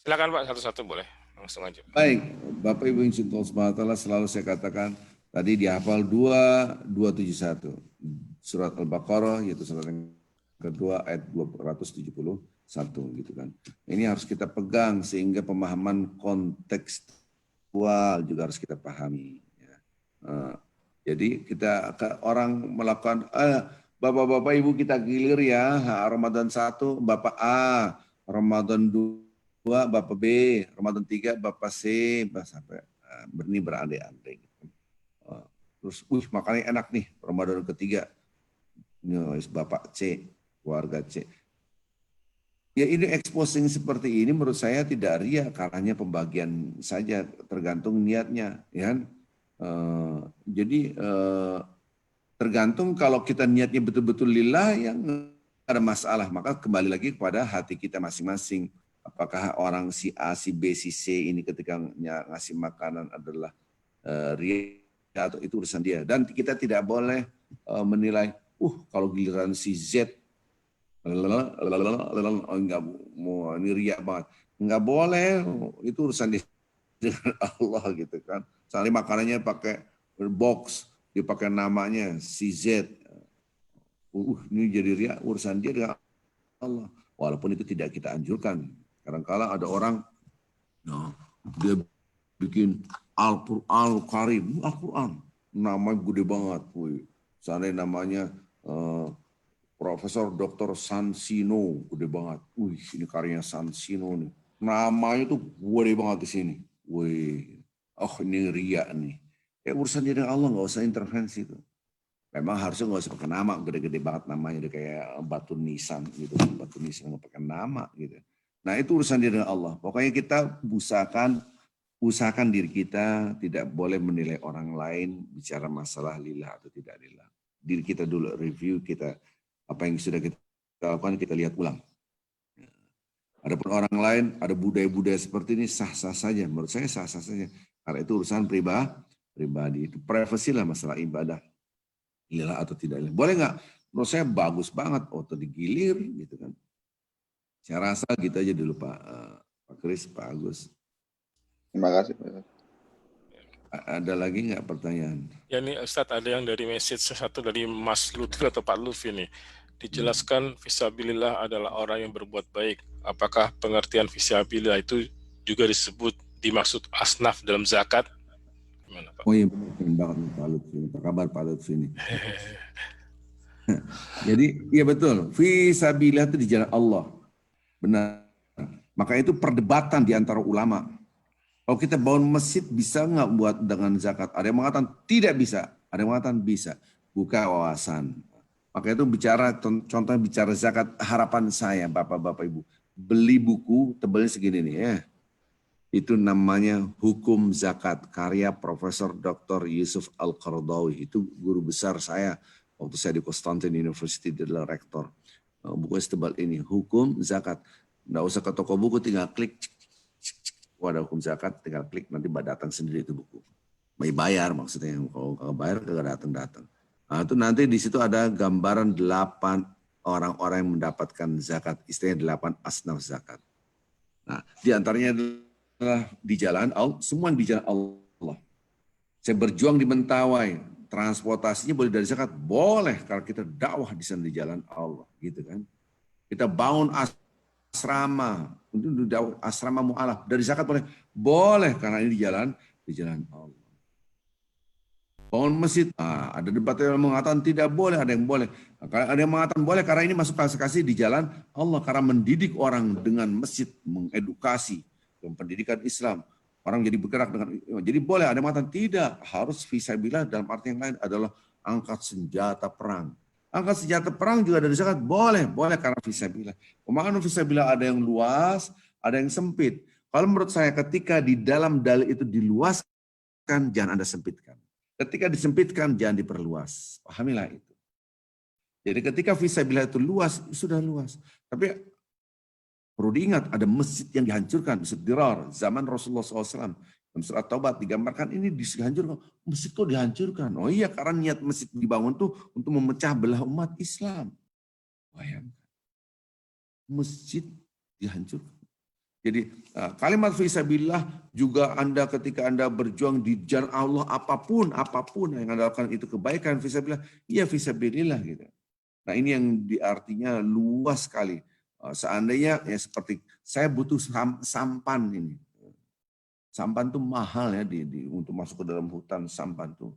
B: Silakan Pak, satu-satu boleh. Langsung aja.
A: Baik, Bapak Ibu yang cinta Allah selalu saya katakan, tadi dihafal 271. Surat Al-Baqarah, yaitu surat yang kedua ayat 271 gitu kan. Ini harus kita pegang sehingga pemahaman kontekstual juga harus kita pahami. Ya. Jadi kita orang melakukan Bapak-bapak Ibu kita gilir ya, Ramadan 1 Bapak A, Ramadan 2 Bapak B, Ramadan 3 Bapak C, sampai ini berandai-andai. Terus, makannya enak nih, Ramadan ketiga, Bapak C, keluarga C. Ya ini exposing seperti ini menurut saya tidak ria, karena pembagian saja, tergantung niatnya, ya kan? Jadi tergantung, kalau kita niatnya betul-betul lillah, yang ada masalah, maka kembali lagi kepada hati kita masing-masing. Apakah orang si A, si B, si C ini ketika ngasih makanan adalah ria atau itu urusan dia. Dan kita tidak boleh menilai, kalau giliran si Z, enggak mau ini ria banget. Enggak boleh, itu urusan dia dengan Allah gitu kan. Soalnya makanannya pakai box, dipakai namanya si Z. Ini jadi ria, urusan dia dengan Allah. Walaupun itu tidak kita anjurkan. Kadang-kala ada orang, dia bikin Al-Quran Karim, Al-Quran, namanya gede banget. Seandainya namanya Profesor Dr. Sansino, gede banget. Ini karyanya Sansino nih. Namanya tuh gede banget di sini. Ini ria nih. Ya urusan dengan Allah, nggak usah intervensi itu. Memang harusnya nggak usah pakai nama, gede-gede banget namanya, udah kayak batu nisan gitu, batu nisan nggak pakai nama gitu. Nah itu urusan dia dengan Allah. Pokoknya kita usahakan diri kita tidak boleh menilai orang lain bicara masalah lillah atau tidak lillah. Diri kita dulu review kita, apa yang sudah kita lakukan kita lihat ulang. Adapun orang lain ada budaya-budaya seperti ini sah-sah saja, menurut saya sah-sah saja. Karena itu urusan pribadi, itu privasi lah masalah ibadah. Lillah atau tidak lillah. Boleh nggak? Menurut saya bagus banget, auto digilir gitu kan. Saya rasa gitu aja dulu Pak Kris, Pak Agus.
C: Terima kasih.
A: Ada lagi nggak pertanyaan?
B: Ya ini Ustadz ada yang dari message satu dari Mas Lutfi atau Pak Lutfi ini. Dijelaskan fisabilillah adalah orang yang berbuat baik. Apakah pengertian fisabilillah itu juga dimaksud asnaf dalam zakat? Gimana, Pak?
A: Oh iya benar banget Pak Lutfi. Apa kabar Pak Lutfi ini? Jadi iya betul. Fisabilillah itu di jalan Allah. Benar. Maka itu perdebatan di antara ulama. Kalau kita bangun masjid bisa nggak buat dengan zakat? Ada yang mengatakan tidak bisa. Ada yang mengatakan bisa. Buka wawasan. Maka itu contohnya bicara zakat, harapan saya Bapak-Bapak Ibu. Beli buku tebalnya segini nih ya. Itu namanya Hukum Zakat, karya Profesor Dr. Yusuf Al-Qaradawi. Itu guru besar saya waktu saya di Konstantin University, dia adalah rektor. Bukunya setebal ini, Hukum Zakat. Nggak usah ke toko buku, tinggal klik. Ada hukum zakat, tinggal klik, nanti datang sendiri itu buku. Bayar maksudnya, kalau nggak bayar, nggak datang. Nah, itu nanti di situ ada gambaran 8 orang-orang yang mendapatkan zakat, istilahnya 8 asnaf zakat. Nah, di antaranya adalah di jalan Allah, semua di jalan Allah. Saya berjuang di Mentawai, transportasinya boleh dari zakat, boleh kalau kita dakwah di sana di jalan Allah, gitu kan. Kita bangun asrama, untuk asrama mu'alaf dari zakat boleh karena ini di jalan Allah. Bangun masjid, ada debat yang mengatakan tidak boleh, ada yang boleh. Ada yang mengatakan boleh karena ini masuk kasih di jalan Allah, karena mendidik orang dengan masjid, mengedukasi pendidikan Islam. Orang jadi bergerak dengan, jadi boleh. Ada yang mengatakan tidak, harus fisabilillah dalam arti yang lain adalah angkat senjata perang. Angkat senjata perang juga dari zakat boleh karena fisabilillah. Pemahaman fisabilillah ada yang luas, ada yang sempit. Kalau menurut saya ketika di dalam dalil itu diluaskan, jangan Anda sempitkan. Ketika disempitkan, jangan diperluas. Pahamilah itu. Jadi ketika fisabilillah itu luas, sudah luas. Tapi perlu diingat, ada masjid yang dihancurkan, masjid Dirar, zaman Rasulullah SAW. Dalam surat Taubat digambarkan ini dihancurkan. Masjid kok dihancurkan? Oh iya, karena niat masjid dibangun tuh untuk memecah belah umat Islam. Bayangkan. Masjid dihancurkan. Jadi kalimat fisabilillah juga Anda ketika Anda berjuang di jalan Allah apapun yang Anda lakukan itu kebaikan fisabilillah, iya fisabilillah gitu. Nah ini yang artinya luas sekali. Seandainya ya seperti saya butuh sampan ini. Sampan tuh mahal ya untuk masuk ke dalam hutan, sampan tuh.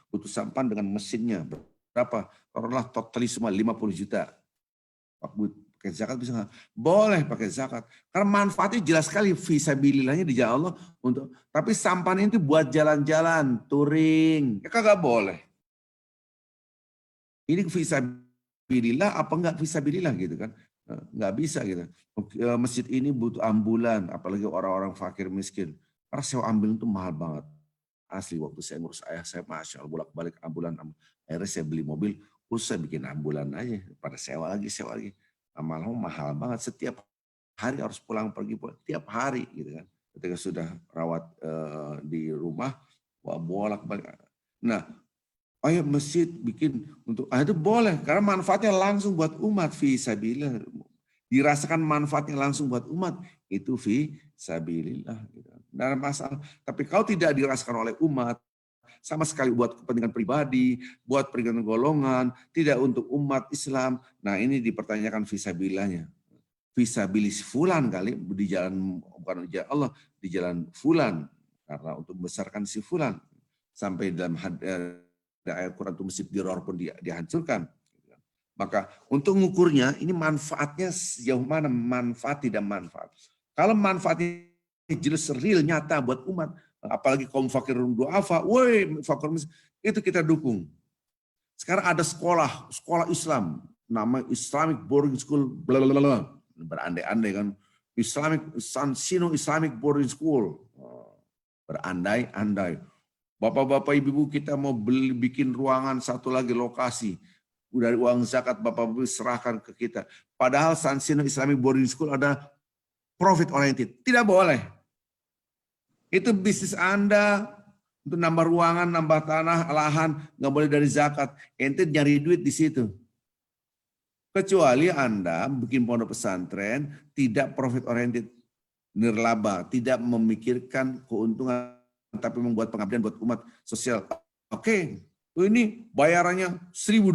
A: Butuh sampan dengan mesinnya berapa? Taruhlah totali semua 50 juta. Pakai zakat bisa nggak? Boleh pakai zakat. Karena manfaatnya jelas sekali, fisabilillahnya di jalan Allah. Tapi sampan itu buat jalan-jalan, touring. Ya kagak boleh. Ini fisabilillah apa enggak fisabilillah gitu kan? Nggak bisa gitu. Masjid ini butuh ambulan, apalagi orang-orang fakir miskin. Karena sewa ambulan itu mahal banget. Asli waktu saya ngurus ayah saya, Masya Allah, bolak-balik ambulan. Akhirnya saya beli mobil, saya bikin ambulan aja. Pada sewa lagi. Lama-lama mahal banget. Setiap hari harus pergi tiap hari gitu kan. Ketika sudah rawat di rumah, bolak-balik. Nah, ayo masjid bikin untuk itu boleh karena manfaatnya langsung buat umat fisabilillah. Dirasakan manfaatnya langsung buat umat itu fisabilillah gitu. Tidak ada masalah. Tapi kalau tidak dirasakan oleh umat, sama sekali buat kepentingan pribadi, buat kepentingan golongan, tidak untuk umat Islam. Nah ini dipertanyakan fisabilillahnya. Fisabilis fulan kali di jalan, bukan di jalan Allah, di jalan fulan, karena untuk membesarkan si fulan. Sampai dalam ayat Quran itu masjid Diror pun dihancurkan. Maka untuk mengukurnya ini manfaatnya sejauh mana manfaat tidak manfaat. Kalau manfaatnya jelas real nyata buat umat, apalagi kaum fakir duafa, woi fakir miskin, itu kita dukung. Sekarang ada sekolah Islam, nama Islamic Boarding School, blablabla, berandai-andai kan, Sansino Islamic Boarding School, berandai-andai. Bapak-bapak ibu-ibu kita mau bikin ruangan satu lagi lokasi. Dari uang zakat bapak-bapak serahkan ke kita. Padahal Sansino Islamic Boarding School ada profit oriented. Tidak boleh. Itu bisnis Anda untuk nambah ruangan, nambah tanah, lahan, nggak boleh dari zakat. Ente nyari duit di situ. Kecuali Anda bikin pondok pesantren tidak profit oriented, nirlaba, tidak memikirkan keuntungan tapi membuat pengabdian buat umat sosial. Oke, ini bayarannya $1.000,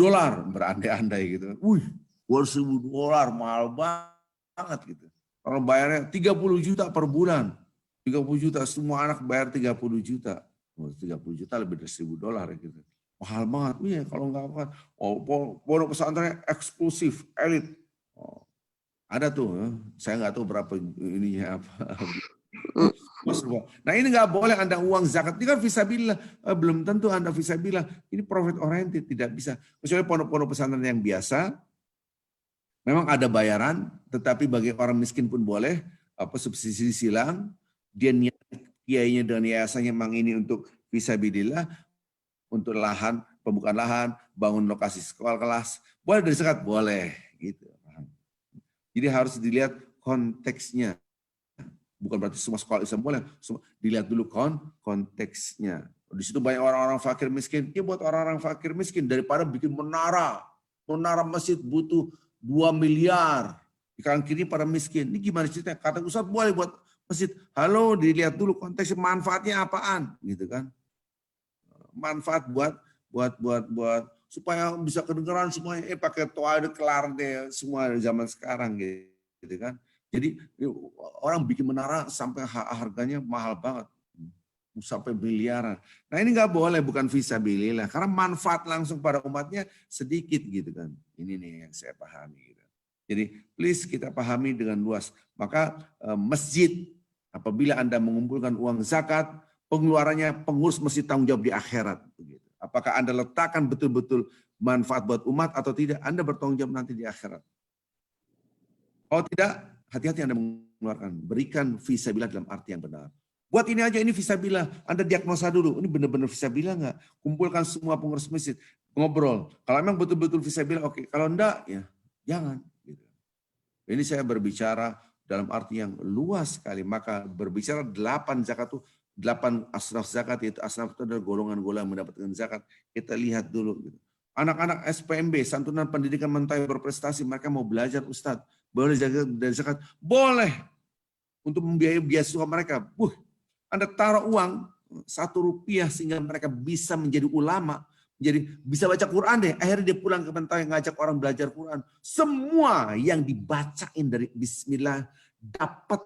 A: berandai-andai gitu. Wih, $1.000 mahal banget gitu. Kalau bayarnya 30 juta per bulan, 30 juta semua anak bayar 30 juta. Oh, 30 juta lebih dari $1.000 gitu. Mahal banget. Iya, kalau nggak apa, pondok pesantren eksklusif, elit. Oh, ada tuh, saya nggak tahu berapa ininya apa. Nah ini nggak boleh Anda uang zakat, ini kan fisabilillah, belum tentu Anda fisabilillah, ini profit oriented, tidak bisa. Kecuali pondok-pondok pesantren yang biasa, memang ada bayaran, tetapi bagi orang miskin pun boleh, subsidi silang, dia niat kiainya dan yayasannya memang ini untuk fisabilillah, untuk lahan, pembukaan lahan, bangun lokasi sekolah kelas, boleh dari zakat, boleh, gitu. Jadi harus dilihat konteksnya. Bukan berarti semua sekolah Islam boleh, dilihat dulu konteksnya. Di situ banyak orang-orang fakir miskin, ya buat orang-orang fakir miskin daripada bikin menara masjid butuh 2 miliar. Di kanan kiri para miskin, ini gimana ceritanya? Kata Ustadz boleh buat masjid. Halo, dilihat dulu konteksnya, manfaatnya apaan, gitu kan? Manfaat buat supaya bisa kedengeran semuanya. Pakai toilet kelar deh semua zaman sekarang, gitu kan? Jadi orang bikin menara sampai harganya mahal banget, sampai miliaran. Nah ini nggak boleh, bukan fisabilillah, karena manfaat langsung pada umatnya sedikit gitu kan. Ini nih yang saya pahami. Gitu. Jadi please kita pahami dengan luas. Maka masjid apabila Anda mengumpulkan uang zakat, pengeluarannya pengurus masjid tanggung jawab di akhirat. Begitu. Apakah Anda letakkan betul-betul manfaat buat umat atau tidak? Anda bertanggung jawab nanti di akhirat. Kalau tidak, hati-hati Anda mengeluarkan. Berikan fisabilillah dalam arti yang benar. Buat ini aja, ini fisabilillah. Anda diagnosa dulu, ini benar-benar fisabilillah nggak? Kumpulkan semua pengurus masjid, ngobrol. Kalau memang betul-betul fisabilillah, oke. Kalau enggak, ya jangan. Gitu. Ini saya berbicara dalam arti yang luas sekali. Maka berbicara 8 zakat itu, 8 asnaf zakat, yaitu asnaf itu adalah golongan-golongan mendapatkan zakat. Kita lihat dulu. Gitu. Anak-anak SPMB, santunan pendidikan mental berprestasi, mereka mau belajar Ustadz. Boleh dari zakat? Boleh. Untuk membiayai beasiswa mereka. Anda taruh uang Rp1 sehingga mereka bisa menjadi ulama. Bisa baca Quran deh. Akhirnya dia pulang ke Mentawai ngajak orang belajar Quran. Semua yang dibacain dari Bismillah dapat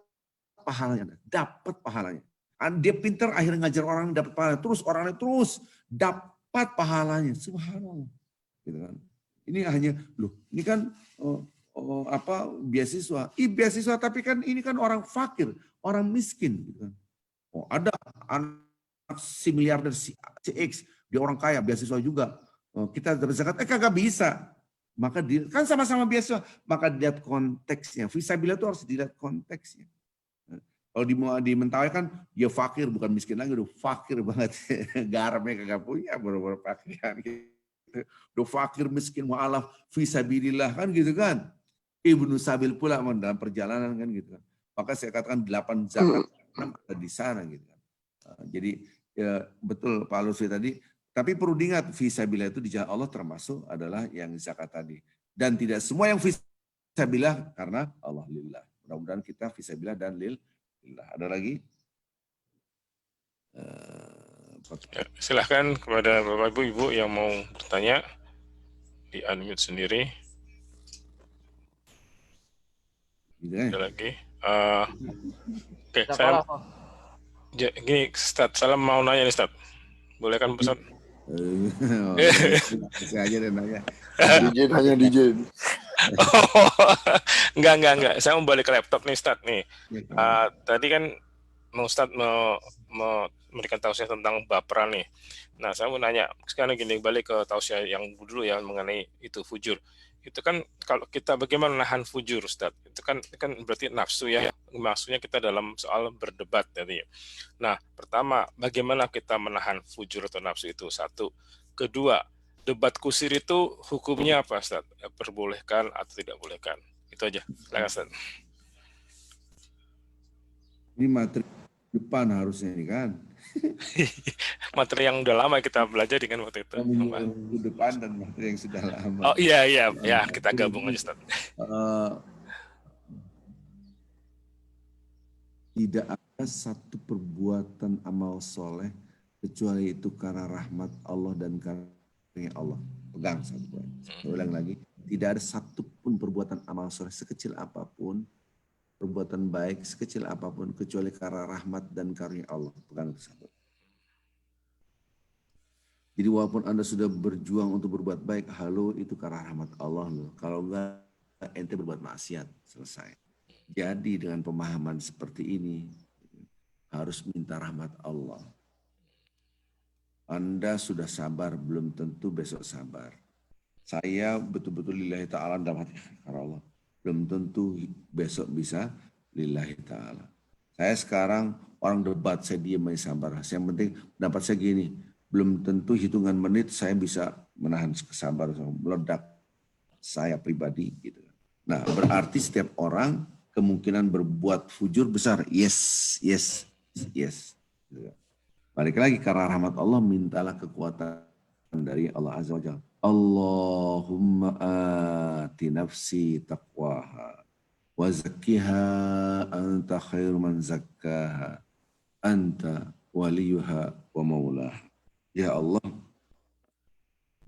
A: pahalanya. Dapat pahalanya. Dia pintar akhirnya ngajar orang dapat pahalanya. Terus orangnya terus dapat pahalanya. Subhanallah. Gitu kan. Ini hanya, ini kan beasiswa. Beasiswa tapi kan ini kan orang fakir, orang miskin gitu kan. Ada anak si miliarder si X, dia orang kaya, beasiswa juga. Kita dari zakat kagak bisa. Maka dia kan sama-sama beasiswa, maka dilihat konteksnya. Fisabilillah itu harus dilihat konteksnya. Kalau di Mentawai kan dia fakir, bukan miskin lagi, udah fakir banget. Garamnya kagak punya, baru-baru pakaian gitu. Udah fakir miskin mu'alaf fisabilillah kan gitu kan. Ibnu Sabil pula dalam perjalanan kan gitu kan. Maka saya katakan 8 zakat ada di sana gitu kan. Jadi ya, betul Pak Lutfi tadi. Tapi perlu diingat fisabilillah itu di jalan Allah termasuk adalah yang zakat tadi. Dan tidak semua yang fisabilillah karena Allah lillah. Mudah-mudahan kita fisabilillah dan lillah. Ada lagi?
B: Ya, silahkan kepada Bapak Ibu yang mau bertanya, di unmute sendiri. Ada lagi. Oke, saya gini, Ustaz, saya mau nanya nih, Ustaz. Boleh kan, Ustaz?
A: Saya aja dan nanya.
D: DJ.
B: Enggak. Saya mau balik ke laptop nih, Ustaz. Nih, tadi kan Ustaz memberikan tausiah tentang baperan nih. Nah, saya mau nanya, sekarang gini, balik ke tausiah yang dulu ya mengenai itu fujur. Itu kan kalau kita bagaimana menahan fujur, Ustaz? Itu kan berarti nafsu ya. Maksudnya kita dalam soal berdebat tadi. Nah, pertama, bagaimana kita menahan fujur atau nafsu itu? Satu. Kedua, debat kusir itu hukumnya apa, Ustaz? Perbolehkan atau tidak bolehkan? Itu aja. Silakan, Ustaz.
A: Ini materi depan harusnya ini kan.
B: Materi yang udah lama kita belajar dengan waktu itu.
A: Minggu depan dan materi yang sudah lama.
B: Oh iya, ya kita gabung aja, Ustaz.
A: Tidak ada satu perbuatan amal soleh kecuali itu karena rahmat Allah dan karunia Allah. Pegang satu poin. Ulang lagi. Tidak ada satu pun perbuatan amal soleh sekecil apapun, perbuatan baik sekecil apapun kecuali karena rahmat dan karunia Allah. Pegang itu satu. Jadi walaupun Anda sudah berjuang untuk berbuat baik, halo itu karena rahmat Allah loh. Kalau enggak, ente berbuat maksiat, selesai. Jadi dengan pemahaman seperti ini, harus minta rahmat Allah. Anda sudah sabar, belum tentu besok sabar. Saya betul-betul lillahi ta'ala dalam hati karena Allah. Belum tentu besok bisa lillahi ta'ala. Saya sekarang orang debat, saya diam aja sabar. Yang penting dapat saya gini, belum tentu hitungan menit saya bisa menahan kesabaran, meledak saya pribadi gitu. Nah, berarti setiap orang kemungkinan berbuat fujur besar. Yes. Balik lagi karena rahmat Allah, mintalah kekuatan dari Allah Azza wa Jalla. Allahumma ati nafsi taqwaha wa zakkiha anta khairu man zakkaha anta waliyuha wa maulaha. Ya Allah,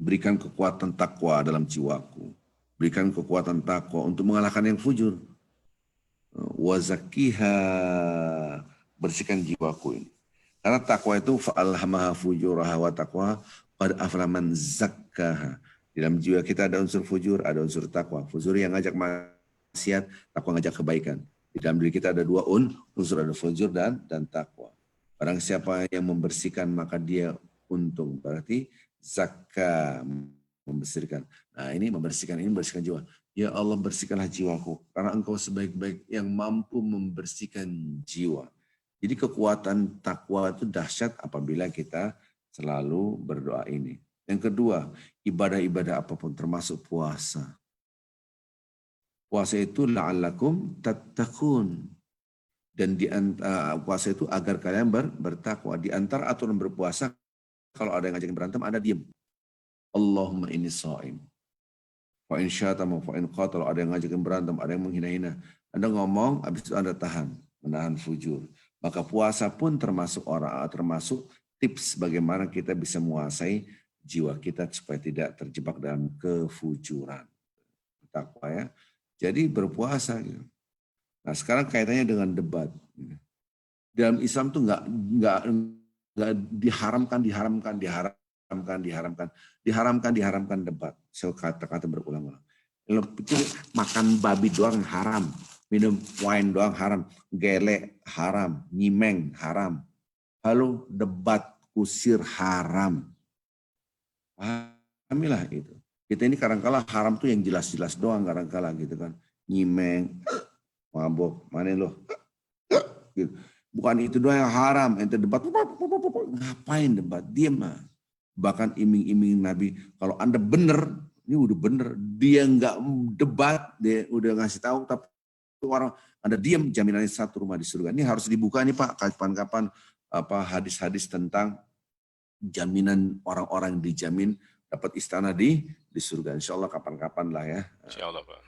A: berikan kekuatan takwa dalam jiwaku. Berikan kekuatan takwa untuk mengalahkan yang fujur. Wa zakkiha, bersihkan jiwaku ini. Karena takwa itu fa'alhamaha fujuraha wa taqwa qad aflaha man zakkaha. Di dalam jiwa kita ada unsur fujur, ada unsur takwa. Fujur yang ngajak maksiat, takwa ngajak kebaikan. Di dalam diri kita ada dua unsur, ada fujur dan takwa. Barang siapa yang membersihkan maka dia untung. Berarti zakka, membersihkan. Nah ini membersihkan jiwa. Ya Allah, bersihkanlah jiwaku. Karena engkau sebaik-baik yang mampu membersihkan jiwa. Jadi kekuatan takwa itu dahsyat apabila kita selalu berdoa ini. Yang kedua, ibadah-ibadah apapun termasuk puasa. Puasa itu la'allakum tattaqun. Dan puasa itu agar kalian bertakwa. Di antara aturan berpuasa, kalau ada yang ngajakin berantem, Anda diam. Allahumma inni sha'im. Fa in syatama fa in qatala, ada yang ngajakin berantem, ada yang menghina-hina. Anda ngomong, habis itu Anda tahan, menahan fujur. Maka puasa pun termasuk tips bagaimana kita bisa menguasai jiwa kita supaya tidak terjebak dalam kefujuran. Takwa ya. Jadi berpuasa gitu. Nah, sekarang kaitannya dengan debat. Dalam Islam tuh enggak diharamkan debat. Saya kata-kata berulang-ulang. Kalau pikir makan babi doang haram, minum wine doang haram, gelek haram, nyimeng haram. Lalu debat kusir haram. Pahamilah itu. Kita ini kadang-kala haram tuh yang jelas-jelas doang kadang-kala gitu kan. Nyimeng, mabok, mana lo? Gitu. Bukan itu doang yang haram, ente debat. Ngapain debat? Diam mah. Bahkan iming-iming Nabi, kalau Anda benar, ini udah benar, dia nggak debat, dia udah ngasih tahu, tapi orang Anda diam, jaminannya satu rumah di surga. Ini harus dibuka nih Pak, kapan-kapan hadis-hadis tentang jaminan orang-orang dijamin dapat istana di surga. Insya Allah kapan-kapan lah ya.
B: Insya Allah Pak.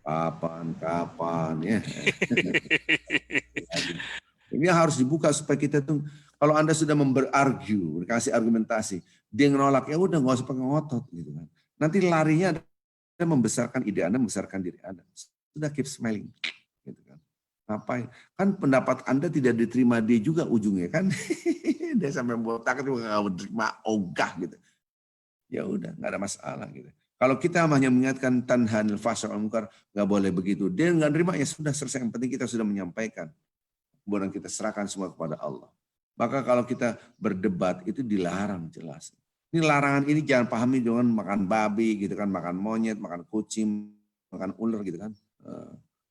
A: Kapan-kapan ya. Ini harus dibuka supaya kita tuh Kalau Anda sudah berargue, kasih argumentasi, dia nolak, ya udah nggak usah pakai ngotot gitu kan. Nanti larinya Anda membesarkan ide Anda, membesarkan diri Anda. Sudah keep smiling gitu kan. Ngapain? Kan pendapat Anda tidak diterima dia juga ujungnya kan. Dia sampai botak itu nggak terima ogah gitu. Ya udah nggak ada masalah gitu. Kalau kita hanya mengingatkan tanhanil fahsya wal munkar, nggak boleh begitu. Dia nggak terima, ya sudah selesai. Yang penting kita sudah menyampaikan. Kemudian kita serahkan semua kepada Allah. Maka kalau kita berdebat itu dilarang jelas. Ini larangan ini jangan pahami dengan makan babi gitu kan, makan monyet, makan kucing, makan ular gitu kan.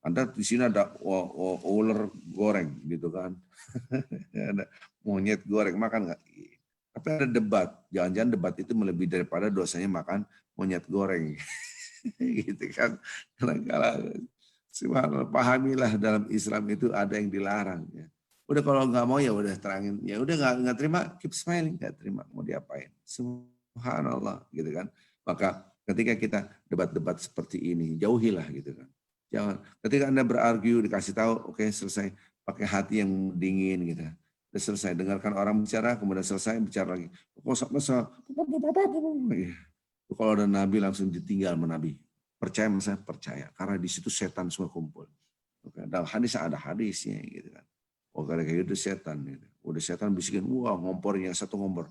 A: Anda di sini ada ular goreng gitu kan. Ada monyet goreng, makan nggak? Tapi ada debat, jangan-jangan debat itu melebihi daripada dosanya makan monyet goreng. Gitu kan. Karena pahamilah dalam Islam itu ada yang dilarang. Ya. Udah kalau nggak mau ya udah terangin. Ya udah nggak terima, keep smiling. Nggak terima, mau diapain. Subhanallah gitu kan. Maka ketika kita debat-debat seperti ini, jauhilah gitu kan. Jangan. Ketika Anda berargu, dikasih tahu, oke, selesai. Pakai hati yang dingin gitu. Udah selesai, dengarkan orang bicara, kemudian selesai bicara lagi. Kalau ada Nabi langsung ditinggal sama Nabi. Percaya masa percaya, karena di situ setan semua kumpul. Dalam hadis ada hadisnya gitu kan. Oh kayak gitu setan gitu. Udah setan bisikin, wah ngompornya satu ngompor.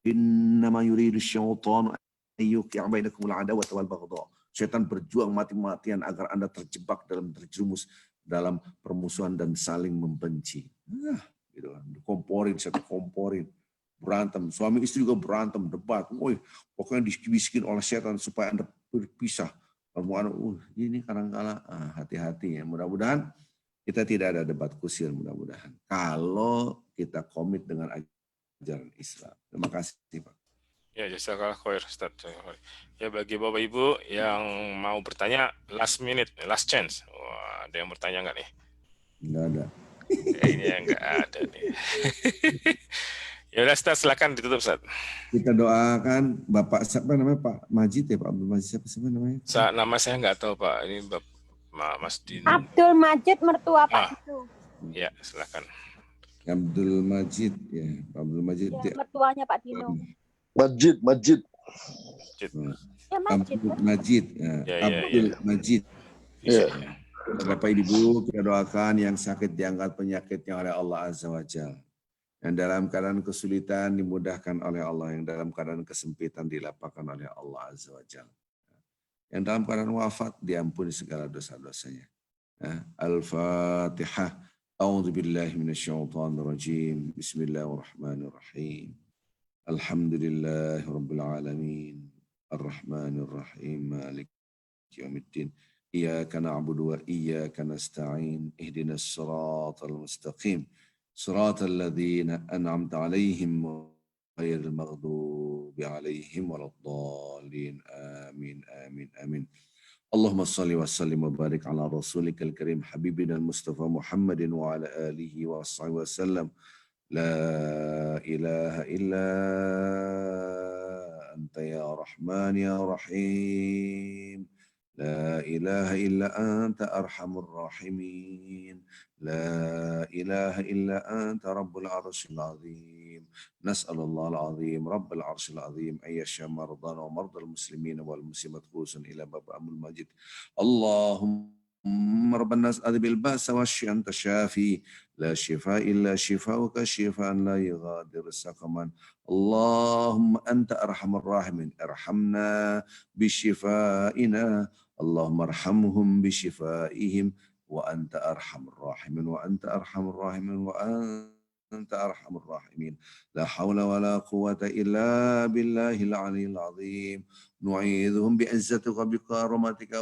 A: Innama yuridu syaitanu ayyuqi'a bainakumul adawata wal baghdha. Setan berjuang mati-matian agar Anda terjebak dalam terjerumus dalam permusuhan dan saling membenci. Nah, gitu kan. Komporin, satu komporin. Berantem, suami istri juga berantem, debat. Woi, pokoknya dibisikin oleh setan supaya Anda berpisah. Ini kadang-kala hati-hati ya. Mudah-mudahan kita tidak ada debat kusir, mudah-mudahan. Kalau kita komit dengan ajaran Islam. Terima kasih, Pak.
B: Ya, jazakallah khair, Ustaz. Ya, bagi Bapak Ibu yang mau bertanya, last minute, last chance. Wah, ada yang bertanya nggak nih?
A: Enggak ada.
B: Kayaknya nggak ada nih. Ya udah, Ustaz, silakan ditutup, Ustaz.
A: Kita doakan Bapak siapa namanya, Pak Majid ya, Pak Abdul Majid siapa namanya?
B: Nama saya nggak tahu, Pak. Ini Mas Dino.
E: Abdul Majid, mertua Pak Dino.
B: Ya, silakan.
A: Abdul Majid ya, Pak Abdul Majid.
E: Ya, mertuanya Pak Dino.
D: Majid.
E: Ya, Majid.
A: Abdul Majid, ya. Abdul Majid.
B: Ya.
A: Bapak Ibu, kita doakan yang sakit diangkat penyakitnya oleh Allah Azza wa Jalla. Yang dalam keadaan kesulitan dimudahkan oleh Allah, yang dalam keadaan kesempitan dilapangkan oleh Allah Azza wa Jalla. Yang dalam keadaan wafat diampuni segala dosa-dosanya. Al-Fatihah. A'udzu billahi minasyaitonir rajim. Bismillahirrahmanirrahim. Alhamdulillahi rabbil alamin. Ar-Rahmanir Rahim. Maliki yaumiddin. Iyyaka na'budu wa iyyaka nasta'in. Ihdinas siratal mustaqim. Siratal ladzina an'amta 'alaihim ghairil maghdubi 'alaihim waladdallin. Amin amin amin. Allahumma shalli wa sallim wa barik ala rasulikal karim habibina al-Mustafa Muhammadin wa ala alihi wa sahbihi wasallam. La ilaha illa anta ya Rahman ya Rahim. La ilaha illa anta arhamur rahimin. La ilaha illa anta rabbul arshil azim. Nas'alullah al-azim rabbul arshil azim ayyasha mardana wa mardal muslimin wal muslimat khususan ila Bapak Abdul Majid. Allahumma rabban nas adbil ba'sa washi anta syafi. La shifa illa shifauka shifaan la yughadir saqaman. Allahumma anta arhamur rahimin. Irhamna bishifaina. Allahumma arhamhum bishifaihim wa anta arhamur rahimin wa anta arhamur rahimin wa anta arhamur rahimin. La hawla wa la quwwata illa billahil aliyyil azim. Nu'idzuhum bi'izzatika wa bikaromatika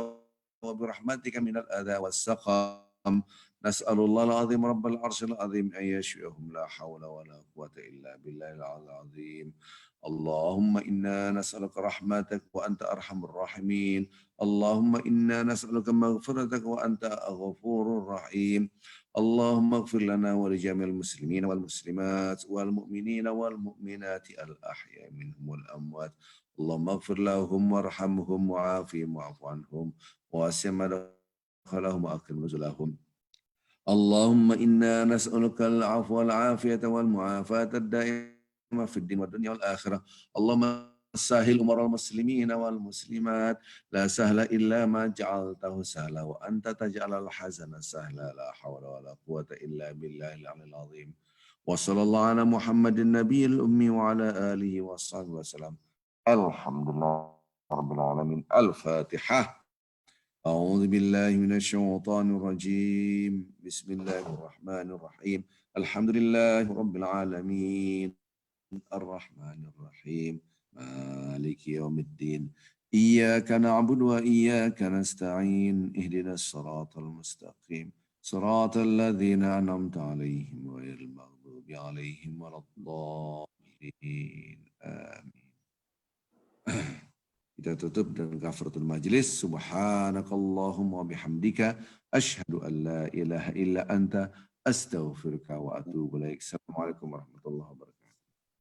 A: wa birahmatika minal adha was saqam. Nas'alullah al-azim rabbal arshil azim an yashfiyahum. La hawla wa la quwwata illa billahil azim. Allahumma inna nas'aluka rahmatak wa anta arhamur rahimin. Allahumma inna nas'aluka maghfiratak wa anta ghafurur rahim. Allahumma ighfir lana wa li jami'il muslimin wal muslimat wal mu'minina wal mu'minati al ahya minhum wal amwat. Allahumma ighfir lahum warhamhum wa'afihim wa'fu anhum wa wasi' madkhalahum wa akrim nuzulahum. اللهم إنا نسألك العفو والعافية والمعافاة الدائمة في الدين والدنيا والآخرة. اللهم سهل أمور المسلمين والمسلمات، لا سهل إلا ما جعلته سهلا وأنت تجعل الحزن سهلا، لا حول ولا قوة إلا بالله العلي العظيم. وصلى الله على محمد النبي الأمي وعلى آله وصحبه وسلم. الحمد لله رب العالمين. الفاتحة. أعوذ بالله من الشيطان الرجيم. بسم الله الرحمن الرحيم. الحمد لله رب العالمين الرحمن الرحيم مالك يوم الدين. إياك نعبد وإياك نستعين. اهدنا الصراط المستقيم صراط الذين أنعمت عليهم غير المغضوب عليهم ولا الضالين. آمين. Kita tutup dengan kafaratul majlis. Subhanakallahumma wa bihamdika asyhadu an la ilaha illa anta astaghfiruka wa atubu ilaik. Assalamualaikum warahmatullahi wabarakatuh.